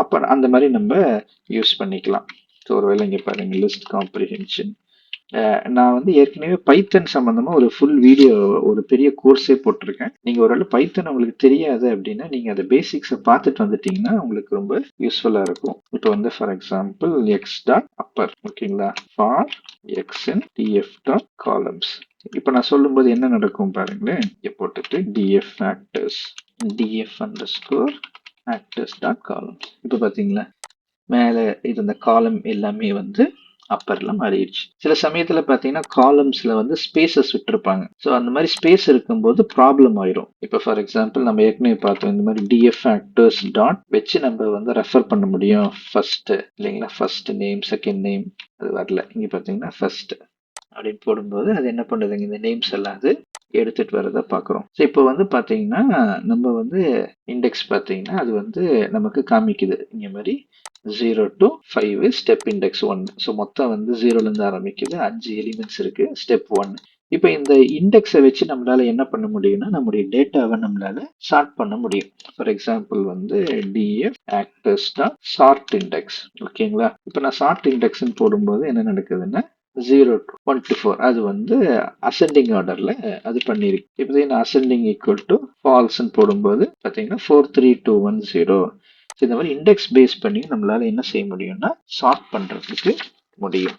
அப்போ அந்த மாதிரி நம்ம யூஸ் பண்ணிக்கலாம். ஸோ ஒருவேளை இங்கே பாருங்க லிஸ்ட் காம்ப்ரிஹென்ஷன். நான் வந்து ஏற்கனவே பைத்தன் சம்பந்தமா ஒரு ஃபுல் வீடியோ ஒரு பெரிய கோர்ஸே போட்டிருக்கேன். நீங்க ஒருவேளை பைத்தன் உங்களுக்கு தெரியாது அப்படின்னா நீங்க அந்த பேசிக்ஸை பார்த்துட்டு வந்துட்டீங்கன்னா உங்களுக்கு ரொம்ப யூஸ்ஃபுல்லா இருக்கும். இப்போ வந்து for example X dot upper, ஓகேங்களா, for X in DF dot columns. இப்போ நான் சொல்லும்போது என்ன நடக்கும் பாருங்களேன். இங்கே போட்டுட்டு DF factors DF underscore factors dot columns. இப்போ பார்த்தீங்களா மேலே இருந்த காலம் எல்லாமே வந்து அப்பர்ல மாறிடுச்சு. சில சமயத்துல பாத்தீங்கன்னா காலம்ஸ்ல வந்து ஸ்பேசஸ் விட்டுருப்பாங்க. ஸோ அந்த மாதிரி ஸ்பேஸ் இருக்கும்போது ப்ராப்ளம் ஆயிரும். இப்போ ஃபார் எக்ஸாம்பிள் நம்ம ஏற்கனவே பார்த்தோம் இந்த மாதிரி டிஎஃப் ஃபேக்டர்ஸ் டாட் வச்சு நம்ம வந்து ரெஃபர் பண்ண முடியும். ஃபர்ஸ்ட் இல்லைங்களா, ஃபர்ஸ்ட் நேம் செகண்ட் நேம் அது வரல. இங்க பாத்தீங்கன்னா ஃபர்ஸ்ட் அப்படின்னு போடும்போது அது என்ன பண்ணுதுங்க, இந்த நேம்ஸ் எல்லாம் அது எடுத்துட்டு வரதை பார்க்குறோம். ஸோ இப்போ வந்து பார்த்தீங்கன்னா நம்ம வந்து இண்டெக்ஸ் பார்த்தீங்கன்னா அது வந்து நமக்கு காமிக்குது இந்த மாதிரி 0 to 5 ஸ்டெப் இண்டெக்ஸ் 1. ஸோ மொத்தம் வந்து 0லேருந்து ஆரம்பிக்குது, 5 எலிமெண்ட்ஸ் இருக்கு, ஸ்டெப் 1. இப்போ இந்த இண்டெக்ஸை வச்சு நம்மளால என்ன பண்ண முடியும்னா நம்முடைய டேட்டாவை நம்மளால சார்ட் பண்ண முடியும். ஃபார் எக்ஸாம்பிள் வந்து DF actors dot sort index, ஓகேங்களா. இப்போ நான் சார்ட் இண்டெக்ஸ்ன்னு போடும்போது என்ன நடக்குதுன்னா 0 to 1 to 4 அது வந்து அசெண்டிங் ஆர்டர்ல அது பண்ணிருக்கு. இப்போ நான் அசெண்டிங் ஈக்குவல் டு ஃபால்ஸ்ன்னு போடும்போது பார்த்தீங்கன்னா 4 3 2 1 0. இந்த மாதிரி இண்டெக்ஸ் பேஸ் பண்ணி நம்மளால என்ன செய்ய முடியும்னா சார்ட் பண்றதுக்கு முடியும்.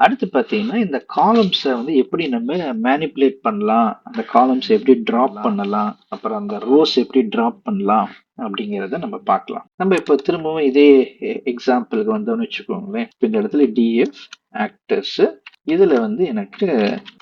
அடுத்து பார்த்தீங்கன்னா இந்த காலம்ஸை வந்து எப்படி நம்ம மேனிப்புலேட் பண்ணலாம், அந்த காலம்ஸ் எப்படி ட்ராப் பண்ணலாம், அப்புறம் அந்த ரோஸ் எப்படி ட்ராப் பண்ணலாம் அப்படிங்கிறத நம்ம பார்க்கலாம். நம்ம இப்போ திரும்பவும் இதே எக்ஸாம்பிளுக்கு வந்தோம்னு வச்சுக்கோங்களேன். இந்த இடத்துல டிஎஃப் ஆக்டர்ஸ் இதுல வந்து எனக்கு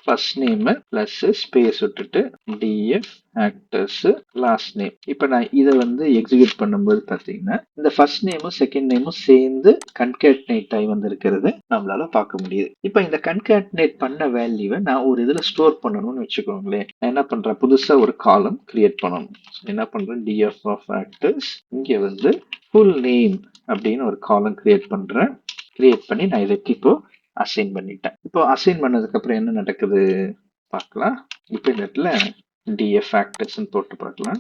ஃபர்ஸ்ட் நேம் பிளஸ் ஸ்பேஸ் விட்டுட்டு டிஎஃப் ஆக்டர்ஸ் லாஸ்ட் நேம். இப்போ நான் இதை வந்து எக்ஸிக்யூட் பண்ணும்போது பார்த்தீங்கன்னா இந்த ஃபர்ஸ்ட் நேமும் செகண்ட் நேமும் சேர்ந்து கன்கேட்னேட் ஆகி வந்திருக்கிறது நம்மளால பார்க்க முடியுது. இப்போ இந்த கன்கேட்னேட் பண்ண வேல்யூவை நான் ஒரு இதில் ஸ்டோர் பண்ணணும்னு வச்சுக்கோங்களேன். நான் என்ன பண்றேன், புதுசா ஒரு காலம் கிரியேட் பண்ணணும். என்ன பண்றேன், டிஎஃப் ஆஃப் ஆக்டர்ஸ் இங்கே வந்து ஃபுல் நேம் அப்படின்னு ஒரு காலம் கிரியேட் பண்றேன். கிரியேட் பண்ணி நான் இதுக்கு இப்போ அசைன் பண்ணிட்டேன். இப்போ அசைன் பண்ணதுக்கு அப்புறம் என்ன நடக்குது பார்க்கலாம். இப்போ இந்த இடத்துல டிஎஃப் ஃபேக்டர்ஸ் போட்டு பார்க்கலாம்.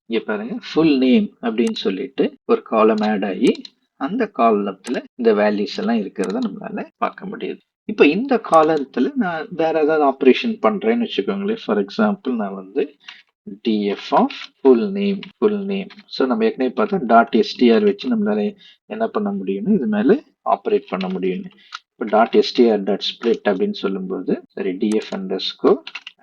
இங்க பாருங்க ஃபுல் நேம் அப்படின்னு சொல்லிட்டு ஒரு காலம் ஆட் ஆகி அந்த காலத்துல இந்த வேல்யூஸ் எல்லாம் இருக்கிறத நம்மளால பார்க்க முடியுது. இப்போ இந்த காலத்துல நான் வேற ஏதாவது ஆப்ரேஷன் பண்றேன்னு வச்சுக்கோங்களேன். ஃபார் எக்ஸாம்பிள் நான் வந்து df of full name. So நம்ம ஏற்கனவே பார்த்தா டாட் எஸ்டிஆர் வச்சு நம்மளால என்ன பண்ண முடியும்னு இது மேலே ஆப்ரேட் பண்ண முடியும்னு. இப்போ டாட் எஸ்டிஆர் டாட் ஸ்பிளிட் அப்படின்னு சொல்லும்போது சரி டிஎஃப் அண்டர்ஸ்கோர்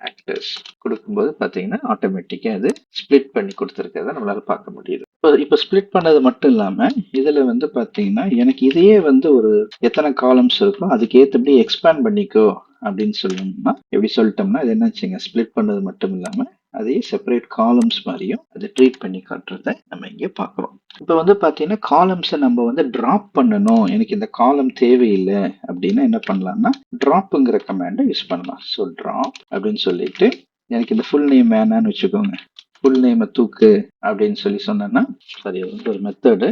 ஆக்டர்ஸ் கொடுக்கும்போது பார்த்தீங்கன்னா ஆட்டோமேட்டிக்காக அது ஸ்பிளிட் பண்ணி கொடுத்துருக்கிறத நம்மளால பார்க்க முடியுது. இப்போ ஸ்பிளிட் பண்ணது மட்டும் இல்லாமல் இதில் வந்து பார்த்தீங்கன்னா எனக்கு இதையே வந்து ஒரு எத்தனை காலம்ஸ் இருக்கோ அதுக்கு ஏற்றபடி எக்ஸ்பேண்ட் பண்ணிக்கோ அப்படின்னு சொல்லணும்னா எப்படி சொல்லிட்டோம்னா அது என்னாச்சுங்க, ஸ்பிளிட் பண்ணது மட்டும் இல்லாமல் அதே செப்பரேட் காலம்ஸ் மாதிரியும் அதை ட்ரீட் பண்ணி காட்டுறத நம்ம இங்கே பார்க்குறோம். இப்போ வந்து பார்த்தீங்கன்னா காலம்ஸை நம்ம வந்து ட்ராப் பண்ணணும், எனக்கு இந்த காலம் தேவையில்லை அப்படின்னா என்ன பண்ணலாம்னா ட்ராப்புங்கிற கமாண்டை யூஸ் பண்ணலாம். ஸோ ட்ராப் அப்படின்னு சொல்லிட்டு எனக்கு இந்த ஃபுல் நேம் வேணான்னு வச்சுக்கோங்க, ஃபுல் நேமை தூக்கு அப்படின்னு சொல்லி சொன்னேன்னா சரி ஒரு மெத்தடு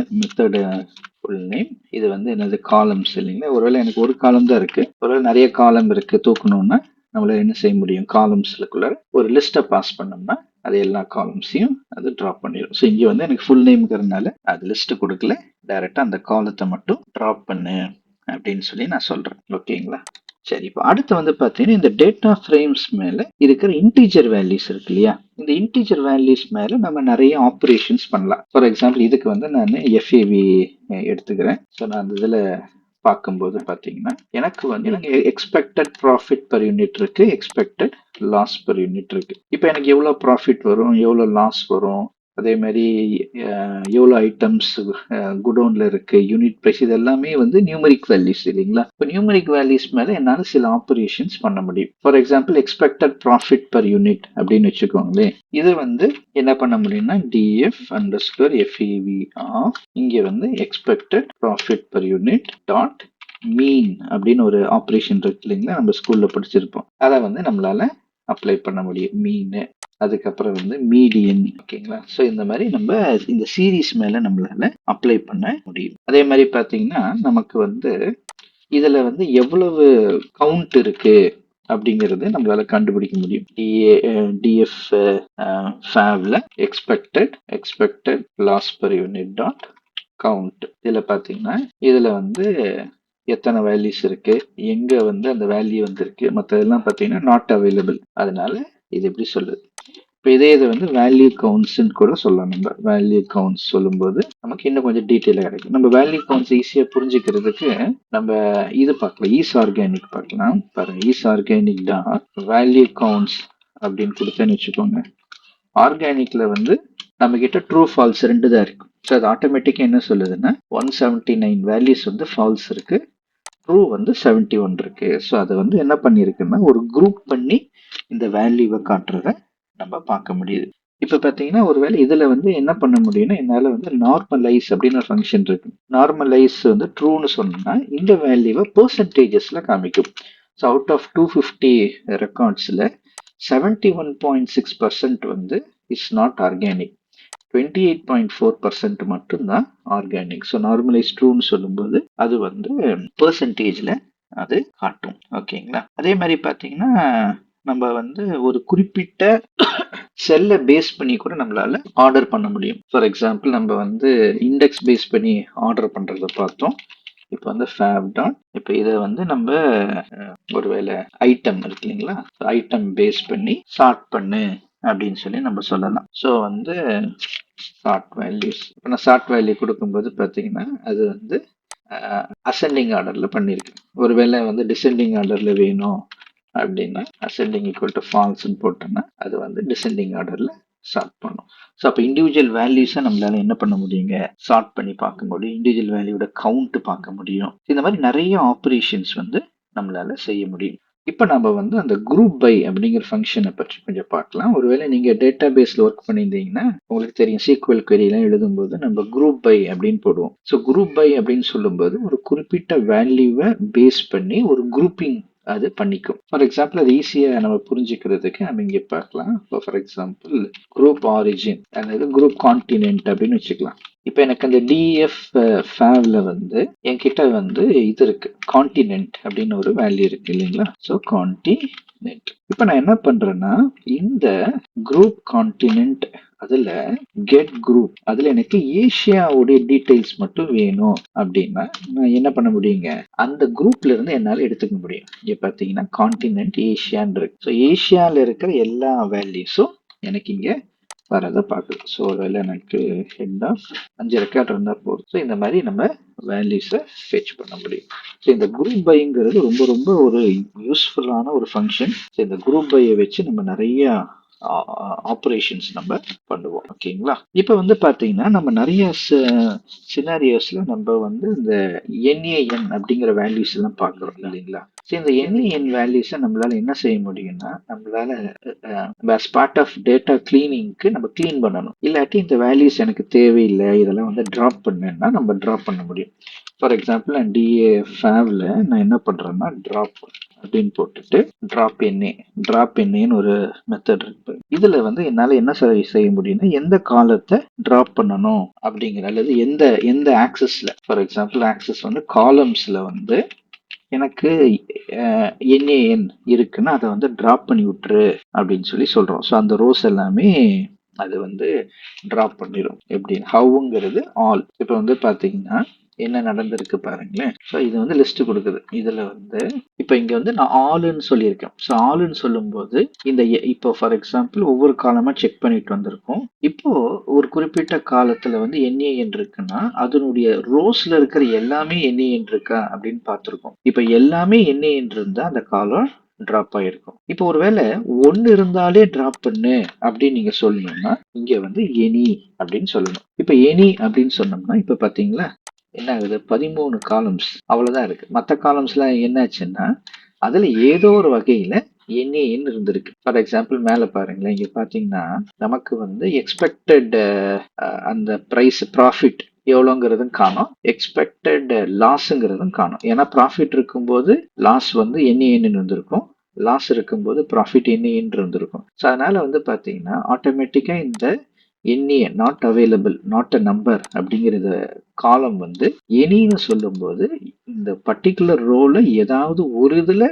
ஃபுல் நேம் இது வந்து என்னது காலம்ஸ் இல்லைங்களா. ஒருவேளை எனக்கு ஒரு காலம் தான் இருக்கு, ஒருவேளை நிறைய காலம் இருக்கு தூக்கணும்னா நம்மளால என்ன செய்ய முடியும், காலம்ஸ்க்குள்ள ஒரு லிஸ்ட்டை பாஸ் பண்ணோம்னா அது எல்லா காலம்ஸையும் அது ட்ராப் பண்ணிடும். ஸோ இங்கே வந்து எனக்கு ஃபுல் நேம்ங்கிறதுனால அது லிஸ்ட் கொடுக்கல, டைரக்டா அந்த காலத்தை மட்டும் ட்ராப் பண்ணு அப்படின்னு சொல்லி நான் சொல்றேன். ஓகேங்களா. சரி இப்போ அடுத்து வந்து பார்த்தீங்கன்னா இந்த டேட்டா ஃப்ரேம்ஸ் மேலே இருக்கிற இன்டீஜர் வேல்யூஸ் இருக்கு இல்லையா, இந்த இன்டீஜர் வேல்யூஸ் மேலே நம்ம நிறைய ஆப்ரேஷன்ஸ் பண்ணலாம். ஃபார் எக்ஸாம்பிள் இதுக்கு வந்து நான் எஃப்ஏவி எடுத்துக்கிறேன். ஸோ நான் அந்த இதில் பார்க்கும்போது பார்த்தீங்கன்னா எனக்கு வந்து எக்ஸ்பெக்டட் ப்ராஃபிட் பர் யூனிட் இருக்கு, எக்ஸ்பெக்டட் லாஸ் பர் யூனிட் இருக்கு. இப்போ எனக்கு எவ்வளோ ப்ராஃபிட் வரும் எவ்வளோ லாஸ் வரும் அதே மாதிரி எவ்வளோ ஐட்டம்ஸ் குடோன்ல இருக்கு, யூனிட் பிரைஸ், இது எல்லாமே வந்து நியூமரிக் வேல்யூஸ் இல்லைங்களா? இப்போ நியூமரிக் வேல்யூஸ் மேல என்னால் சில ஆப்ரேஷன்ஸ் பண்ண முடியும். For example expected profit per unit அப்படின்னு வச்சுக்கோங்களேன். இது வந்து என்ன பண்ண முடியும்னா டிஎஃப் அண்டர்ஸ்கோர் எஃப்இவி ஆஃப் இங்கே வந்து expected profit per unit dot mean அப்படின்னு ஒரு ஆப்ரேஷன் இருக்கு இல்லைங்களா, நம்ம ஸ்கூல்ல படிச்சிருப்போம். அதை வந்து நம்மளால அப்ளை பண்ண முடியும். மீன், அதுக்கப்புறம் வந்து மீடியன். ஓகேங்களா? ஸோ இந்த மாதிரி நம்ம இந்த சீரீஸ் மேல நம்மளால அப்ளை பண்ண முடியும். அதே மாதிரி பார்த்தீங்கன்னா நமக்கு வந்து இதுல வந்து எவ்வளவு கவுண்ட் இருக்கு அப்படிங்கிறது நம்மளால கண்டுபிடிக்க முடியும். டிஎஃப் ஃபேவ்ல expected loss per unit dot count. இதுல பார்த்தீங்கன்னா இதுல வந்து எத்தனை வேல்யூஸ் இருக்கு, எங்க வந்து அந்த வேல்யூ வந்திருக்கு, மற்றதெல்லாம் பார்த்தீங்கன்னா நாட் அவைலபிள். அதனால இது எப்படி சொல்லுது. இப்போ இதே இதை வந்து வேல்யூ கவுண்ட்ஸ்ன்னு கூட சொல்லலாம். நம்ம வேல்யூ கவுண்ட்ஸ் சொல்லும்போது நமக்கு இன்னும் கொஞ்சம் டீட்டெயிலாக கிடைக்கும். நம்ம வேல்யூ கவுண்ட்ஸ் ஈஸியாக புரிஞ்சுக்கிறதுக்கு நம்ம இது பார்க்கலாம், ஈஸ் ஆர்கானிக் பார்க்கலாம். பாருங்க, ஈஸ் ஆர்கானிக் தான் வேல்யூ கவுண்ட்ஸ் அப்படின்னு கொடுத்தேன்னு வச்சுக்கோங்க. ஆர்கானிக்ல வந்து நம்ம கிட்ட ட்ரூ ஃபால்ஸ் ரெண்டு தான் இருக்கு. ஸோ அது ஆட்டோமேட்டிக்காக என்ன சொல்லுதுன்னா 179 வேல்யூஸ் வந்து ஃபால்ஸ் இருக்கு, ட்ரூ வந்து 71 இருக்கு. ஸோ அதை வந்து என்ன பண்ணியிருக்குன்னா ஒரு குரூப் பண்ணி இந்த வேல்யூவை காட்டுறத நம்ம பார்க்க முடியுது. இப்போ பார்த்தீங்கன்னா ஒருவேளை இதில் வந்து என்ன பண்ண முடியும்னா என்னால் வந்து நார்மலைஸ் அப்படின்னு ஒரு ஃபங்க்ஷன் இருக்கு. நார்மலைஸ் வந்து ட்ரூன்னு சொன்னா இந்த வேல்யூவை பெர்சன்டேஜஸ்ல காமிக்கும். ஸோ அவுட் ஆஃப் 250 ரெக்கார்ட்ஸில் 71.6% வந்து இஸ் நாட் ஆர்கானிக், 28.4% மட்டும்தான் ஆர்கானிக். ஸோ நார்மலைஸ் ட்ரூன்னு சொல்லும்போது அது வந்து பெர்சன்டேஜ்ல அது காட்டும். ஓகேங்களா? அதே மாதிரி பார்த்தீங்கன்னா நம்ம வந்து ஒரு குறிப்பிட்ட செல்லை பேஸ் பண்ணி கூட நம்மளால ஆர்டர் பண்ண முடியும். ஃபார் எக்ஸாம்பிள் நம்ம வந்து இண்டெக்ஸ் பேஸ் பண்ணி ஆர்டர் பண்றத பார்த்தோம். இப்போ வந்து ஃபேப் டாட், இப்போ இதை வந்து நம்ம ஒருவேளை ஐட்டம் இருக்கு இல்லைங்களா, ஐட்டம் பேஸ் பண்ணி சார்ட் பண்ணு அப்படின்னு சொல்லி நம்ம சொல்லலாம். ஸோ வந்து சார்ட் வேல்யூஸ், இப்போ நான் சார்ட் வேல்யூ கொடுக்கும்போது பார்த்தீங்கன்னா அது வந்து அசெண்டிங் ஆர்டர்ல பண்ணியிருக்கு. ஒருவேளை வந்து டிசெண்டிங் ஆர்டர்ல வேணும் அப்படின்னா அசெண்டிங் ஈக்குவல் டு ஃபால்ஸ்ன்னு போட்டோம்னா அது வந்து டிசெண்டிங் ஆர்டர்ல சார்ட் பண்ணும். ஸோ அப்போ இண்டிவிஜுவல் வேல்யூஸை நம்மளால என்ன பண்ண முடியுங்க, சார்ட் பண்ணி பார்க்க முடியும். இண்டிவிஜுவல் வேல்யூட கவுண்ட் பார்க்க முடியும். இந்த மாதிரி நிறைய ஆப்ரேஷன்ஸ் வந்து நம்மளால செய்ய முடியும். இப்போ நம்ம வந்து அந்த குரூப் பை அப்படிங்கிற ஃபங்க்ஷனை பற்றி கொஞ்சம் பார்க்கலாம். ஒருவேளை நீங்கள் டேட்டா பேஸில் ஒர்க் பண்ணியிருந்தீங்கன்னா உங்களுக்கு தெரியும், சீக்வல் queryலாம் எழுதும்போது நம்ம குரூப் பை அப்படின்னு போடுவோம். ஸோ குரூப் பை அப்படின்னு சொல்லும்போது ஒரு குறிப்பிட்ட வேல்யூவை பேஸ் பண்ணி ஒரு குரூப்பிங் அது பண்ணிக்கும். ஃபார் எக்ஸாம்பிள் அது ஈஸியாக நம்ம புரிஞ்சுக்கிறதுக்கு நம்ம இங்கே பார்க்கலாம். இப்போ ஃபார் எக்ஸாம்பிள் குரூப் ஆரிஜின் அதாவது குரூப் கான்டினென்ட் அப்படின்னு வச்சுக்கலாம். இப்போ எனக்கு அந்த டிஎஃப் ஃபேவ்ல வந்து என்கிட்ட வந்து இது இருக்கு, கான்டினென்ட் அப்படின்னு ஒரு வேல்யூ இருக்கு இல்லைங்களா. So continent. இப்போ நான் என்ன பண்றேன்னா இந்த குரூப் கான்டினென்ட் அதுல கெட் குரூப், அதுல எனக்கு ஏஷியாவுடைய டீடைல்ஸ் மட்டும் வேணும் அப்படின்னா நான் என்ன பண்ண முடியுங்க, அந்த குரூப்ல இருந்து என்னால எடுத்துக்க முடியும். இங்க பாத்தீங்கன்னா கான்டினென்ட் ஏஷியான்னு இருக்கு. ஸோ ஏஷியால இருக்கிற எல்லா வேல்யூஸும் எனக்கு இங்க வரதை பார்க்குது. ஸோ ஒருவேளை எனக்கு ஹெட் ஆஃப் 5 ரெக்கார்ட் இருந்தால் போதும். ஸோ இந்த மாதிரி நம்ம வேல்யூஸை ஃபெச் பண்ண முடியும். ஸோ இந்த குரூப் பைங்கிறது ரொம்ப ரொம்ப ஒரு யூஸ்ஃபுல்லான ஒரு ஃபங்க்ஷன். ஸோ இந்த குரூப் பையை வச்சு நம்ம நிறைய ஆப்ரேஷன்ஸ் நம்ம பண்ணுவோம். ஓகேங்களா? இப்போ வந்து பார்த்தீங்கன்னா நம்ம நிறைய சினாரியோஸ்ல நம்ம வந்து இந்த என்ஏஎன் அப்படிங்கிற வேல்யூஸ் எல்லாம் பார்க்குறோம் இல்லைங்களா. ஸோ இந்த என்ஏஎன் வேல்யூஸை நம்மளால என்ன செய்ய முடியும்னா நம்மளால as part of டேட்டா கிளீனிங்க்கு நம்ம கிளீன் பண்ணணும். இல்லாட்டி இந்த வேல்யூஸ் எனக்கு தேவையில்லை இதெல்லாம் வந்து ட்ராப் பண்ணேன்னா நம்ம ட்ராப் பண்ண முடியும். ஃபார் எக்ஸாம்பிள் நான் டிஏ ஃபேவ்ல நான் என்ன பண்றேன்னா ட்ராப் அப்படின்னு போட்டுட்டு ட்ராப் எண்ணேன்னு ஒரு மெத்தட் இருக்கு. இதுல வந்து என்னால என்ன செய்ய முடியும்னா எந்த காலத்தை ட்ராப் பண்ணணும் அப்படிங்கிற, அல்லது எந்த எந்த ஆக்சஸ்ல, ஃபார் எக்ஸாம்பிள் ஆக்சஸ் வந்து காலம்ஸ்ல வந்து எனக்கு என்ஏஎன் இருக்குன்னா அதை வந்து ட்ராப் பண்ணி விட்டுரு அப்படின்னு சொல்லி சொல்றோம். ஸோ அந்த ரோஸ் எல்லாமே அது வந்து ட்ராப் பண்ணிடும். எப்படி ஹவுங்கிறது ஆல். இப்போ வந்து பாத்தீங்கன்னா என்ன நடந்திருக்கு பாருங்களேன். ஸோ இது வந்து லிஸ்ட் கொடுக்குது. இதுல வந்து இப்போ இங்க வந்து நான் ஆளுன்னு சொல்லியிருக்கேன். ஸோ ஆளுன்னு சொல்லும்போது இந்த இப்போ ஃபார் எக்ஸாம்பிள் ஒவ்வொரு காலமா செக் பண்ணிட்டு வந்திருக்கோம். இப்போ ஒரு குறிப்பிட்ட காலத்துல வந்து என்ஏஎன் இருக்குன்னா அதனுடைய ரோஸ்ல இருக்கிற எல்லாமே என்ஏஎன் இருக்கா அப்படின்னு பார்த்துருக்கோம். இப்போ எல்லாமே என்ஏஎன் இருந்தா அந்த காலம் டிராப் ஆயிருக்கும். இப்போ ஒருவேளை ஒன்னு இருந்தாலே டிராப் பண்ணு அப்படின்னு நீங்க சொல்லணும்னா இங்க வந்து எனி அப்படின்னு சொல்லணும். இப்ப எனி அப்படின்னு சொன்னோம்னா இப்ப பாத்தீங்களா என்ன ஆகுது, 13 காலம்ஸ் அவ்வளவுதான் இருக்கு. மற்ற காலம்ஸ்லாம் என்னாச்சுன்னா அதுல ஏதோ ஒரு வகையில என்ஏன்னு இருந்திருக்கு. ஃபார் எக்ஸாம்பிள் மேல பாருங்களேன், இங்க பாத்தீங்கன்னா நமக்கு வந்து எக்ஸ்பெக்டட் அந்த பிரைஸ் ப்ராஃபிட் எவ்வளோங்கிறதும் காணும், எக்ஸ்பெக்டட் லாஸ்ங்கிறதும் காணும். ஏன்னா ப்ராஃபிட் இருக்கும்போது லாஸ் வந்து என்ஏன்னு இருந்திருக்கும், லாஸ் இருக்கும்போது ப்ராஃபிட் என்ஏன்னு இருந்திருக்கும். ஸோ அதனால வந்து பாத்தீங்கன்னா ஆட்டோமேட்டிக்கா இந்த NA not available not a number அப்படிங்கிறத காலம் வந்து எனின்னு சொல்லும்போது இந்த பர்டிகுலர் ரோல ஏதாவது ஒரு இதுல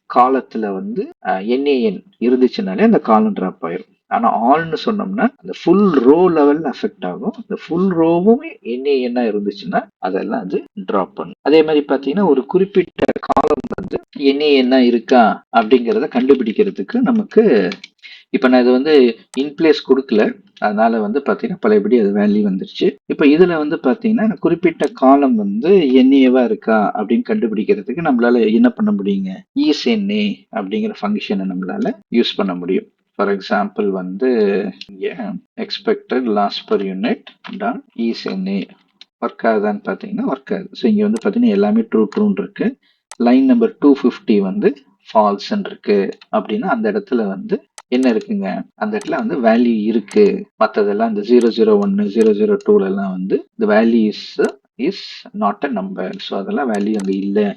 காலத்துல வந்து என்ஏஎன் இருந்துச்சுனாலே அந்த காலம் டிராப் ஆயிரும். ஆனா ஆல்னு சொன்னோம்னா அந்த ஃபுல் ரோ லெவல்ல அஃபெக்ட் ஆகும். இந்த ஃபுல் ரோவும் என்ஏஎன்னா இருந்துச்சுன்னா அதெல்லாம் அது டிராப் பண்ணும். அதே மாதிரி பாத்தீங்கன்னா ஒரு குறிப்பிட்ட காலம் வந்து என்ஏஎன்னா இருக்கா அப்படிங்கிறத கண்டுபிடிக்கிறதுக்கு நமக்கு இப்ப நான் இது வந்து இன்பிளேஸ் கொடுக்கல, அதனால வந்து பாத்தீங்கன்னா பழையபடி அது வேல்யூ வந்துருச்சு. இப்ப இதுல வந்து பாத்தீங்கன்னா குறிப்பிட்ட காலம் வந்து என்ஏவா இருக்கா அப்படின்னு கண்டுபிடிக்கிறதுக்கு நம்மளால என்ன பண்ண முடியுங்க, ஈஸ் என்ஏ அப்படிங்கிற ஃபங்க்ஷனை நம்மளால யூஸ் பண்ண முடியும். ஃபார் எக்ஸாம்பிள் வந்து expected loss per unit dot is NA work ஆகுதான்னு பாத்தீங்கன்னா ஒர்க் ஆகுது. ஸோ இங்க வந்து பாத்தீங்கன்னா எல்லாமே ட்ரூன்னு இருக்கு. லைன் நம்பர் 250 வந்து ஃபால்ஸ்ன்னு இருக்கு அப்படின்னா அந்த இடத்துல வந்து என்ன இருக்குங்க, அந்த இடத்துல வந்து வேல்யூ இருக்கு. மற்றதெல்லாம் இந்த 001 002 எல்லாம் வந்து இந்த value is not a number. So அதெல்லாம் வேல்யூ அங்கே இல்லை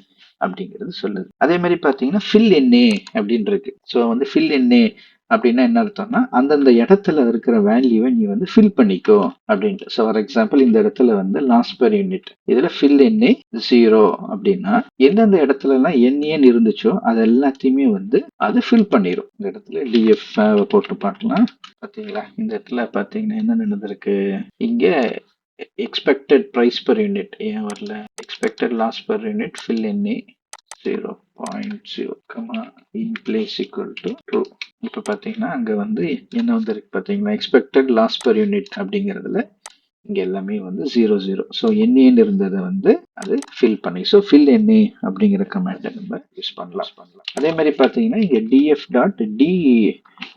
அப்படிங்கிறது சொல்லுது. அதே மாதிரி பார்த்தீங்கன்னா ஃபில் என்ஏ அப்படின்னு இருக்கு. ஸோ வந்து ஃபில் என்ஏ அப்படின்னா என்ன அர்த்தம்னா அந்தந்த இடத்துல இருக்கிற வேல்யூவை நீ வந்து ஃபில் பண்ணிக்கோ அப்படின்ட்டு. ஸோ ஃபார் எக்ஸாம்பிள் இந்த இடத்துல வந்து லாஸ் பெர் யூனிட் இதுல ஃபில் என்ஏ 0 அப்படின்னா எந்தெந்த இடத்துல எல்லாம் என்ஏன்னு இருந்துச்சோ அது எல்லாத்தையுமே வந்து அது ஃபில் பண்ணிடும். இந்த இடத்துல டிஎஃப் போட்டு பார்க்கலாம். பாத்தீங்களா இந்த இடத்துல பாத்தீங்கன்னா என்ன நடந்திருக்கு, இங்க எக்ஸ்பெக்டட் பிரைஸ் பெர் யூனிட் ஏன் வரல, expected loss per unit fill NA 0.0 in place equal to true. இப்போ பார்த்தீங்கன்னா அங்கே வந்து என்ன வந்திருக்கு பார்த்தீங்கன்னா எக்ஸ்பெக்டட் லாஸ் பெர் யூனிட் அப்படிங்கிறதுல இங்கே எல்லாமே வந்து 0 ஸோ என்ஏன்னு இருந்ததை வந்து அது ஃபில் பண்ணி, ஸோ ஃபில் என்ஏ அப்படிங்கிற கமெண்டை நம்ம யூஸ் பண்ணலாம். அதே மாதிரி பார்த்தீங்கன்னா இங்கே DF dot d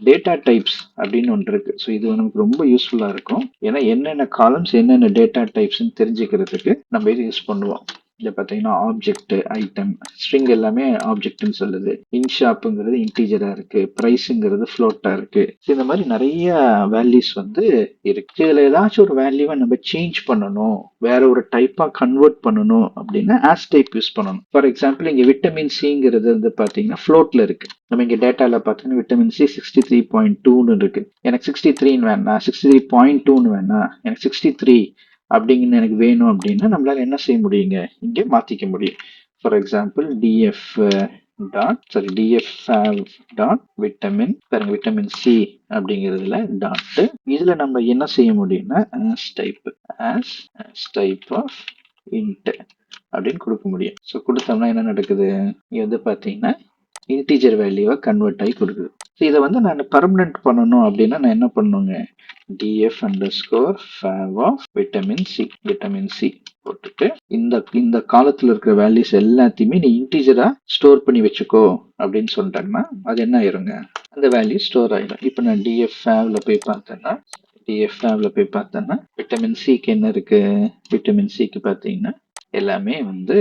data types அப்படின்னு ஒன்று இருக்கு. ஸோ இது நமக்கு ரொம்ப யூஸ்ஃபுல்லாக இருக்கும். ஏன்னா என்னென்ன காலம்ஸ் என்னென்ன டேட்டா டைப்ஸ்ன்னு தெரிஞ்சுக்கிறதுக்கு நம்ம இது யூஸ் பண்ணுவோம். இதில் பார்த்தீங்கன்னா ஆப்ஜெக்ட், ஐட்டம், ஸ்ட்ரிங் எல்லாமே ஆப்ஜெக்ட்னு சொல்லுது, இன்ஷாப்புங்கிறது இன்டீஜரா இருக்கு, ப்ரைஸுங்கிறது ஃப்ளோட்டா இருக்கு. இந்த மாதிரி நிறைய வேல்யூஸ் வந்து இருக்கு. இதுல ஏதாச்சும் ஒரு வேல்யூவை நம்ம சேஞ்ச் பண்ணணும், வேற ஒரு டைப்பா கன்வெர்ட் பண்ணணும் அப்படின்னா ஆஸ் டைப் யூஸ் பண்ணணும். ஃபார் எக்ஸாம்பிள் இங்க விட்டமின் சிங்கிறது வந்து பாத்தீங்கன்னா ஃப்ளோட்ல இருக்கு. நம்ம இங்க டேட்டால பார்த்தீங்கன்னா விட்டமின் சி 63.2ன்னு இருக்கு. எனக்கு 63 வேணா, 63.2 வேணா, எனக்கு 63 அப்படிங்கன்னு எனக்கு வேணும் அப்படின்னா நம்மளால என்ன செய்ய முடியுங்க, இங்கே மாத்திக்க முடியும். For example DF dot vitamin பாருங்க, விட்டமின் சி அப்படிங்கிறதுல டாட் இதுல நம்ம என்ன செய்ய முடியும்னா ஆஸ் டைப் ஆஃப் இன்ட் அப்படின்னு கொடுக்க முடியும். ஸோ கொடுத்தோம்னா என்ன நடக்குது, இங்க வந்து பாத்தீங்கன்னா இன்டீஜர் வேல்யூவை கன்வெர்ட் ஆகி கொடுக்குது. ஸோ இதை வந்து நான் பர்மனன்ட் பண்ணணும் அப்படின்னா நான் என்ன பண்ணுங்க, df underscore fav of vitamin C போட்டுட்டு இந்த காலத்துல இருக்கிற வேல்யூஸ் எல்லாத்தையுமே நீ இன்டீஜரா ஸ்டோர் பண்ணி வச்சுக்கோ அப்படின்னு சொல்லிட்டேன்னா அது என்ன ஆயிருங்க, அந்த வேல்யூ ஸ்டோர் ஆயிடும். இப்போ நான் டிஎஃப் ஃபேவ்ல போய் பார்த்தேன்னா விட்டமின் சிக்கு என்ன இருக்கு, விட்டமின் சிக்கு பார்த்தீங்கன்னா எல்லாமே வந்து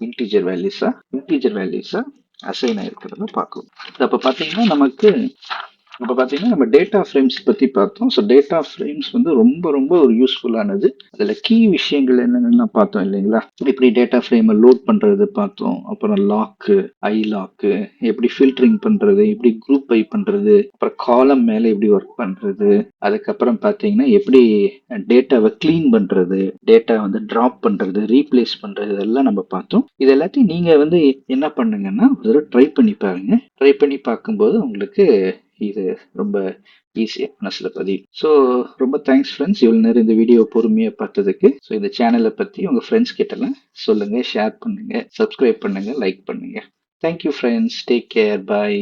இன்டீஜர் வேல்யூஸா அசைன் ஆயிருக்கிறத பார்க்கும். அப்போ பார்த்தீங்கன்னா நம்ம டேட்டா ஃப்ரேம்ஸ் பத்தி பார்த்தோம். ஸோ டேட்டா ஃப்ரேம்ஸ் வந்து ரொம்ப ரொம்ப ஒரு யூஸ்ஃபுல்லானது. அதுல கீ விஷயங்கள் என்னென்னலாம் பார்த்தோம் இல்லைங்களா, எப்படி டேட்டா ஃப்ரேமை லோட் பண்றது பார்த்தோம், அப்புறம் லாக்கு, லாக்கு எப்படி ஃபில்டரிங் பண்றது, எப்படி குரூப் பை பண்றது, அப்புறம் காலம் மேல எப்படி ஒர்க் பண்றது, அதுக்கப்புறம் பார்த்தீங்கன்னா எப்படி டேட்டாவை கிளீன் பண்றது, டேட்டா வந்து டிராப் பண்றது, ரீப்ளேஸ் பண்றது, இதெல்லாம் நம்ம பார்த்தோம். இது எல்லாத்தையும் நீங்க வந்து என்ன பண்ணுங்கன்னா ஒரு ட்ரை பண்ணி பாருங்க. ட்ரை பண்ணி பார்க்கும்போது உங்களுக்கு இது ரொம்ப ஈஸியாக மனசில் பதியும். ஸோ ரொம்ப தேங்க்ஸ் ஃப்ரெண்ட்ஸ், இவ்வளோ நேரம் இந்த வீடியோ பொறுமையாக பார்த்ததுக்கு. ஸோ இந்த சேனலை பற்றி உங்கள் ஃப்ரெண்ட்ஸ் கிட்டலாம் சொல்லுங்கள், ஷேர் பண்ணுங்கள், சப்ஸ்கிரைப் பண்ணுங்கள், லைக் பண்ணுங்கள். தேங்க்யூ ஃப்ரெண்ட்ஸ், டேக் கேர், பாய்.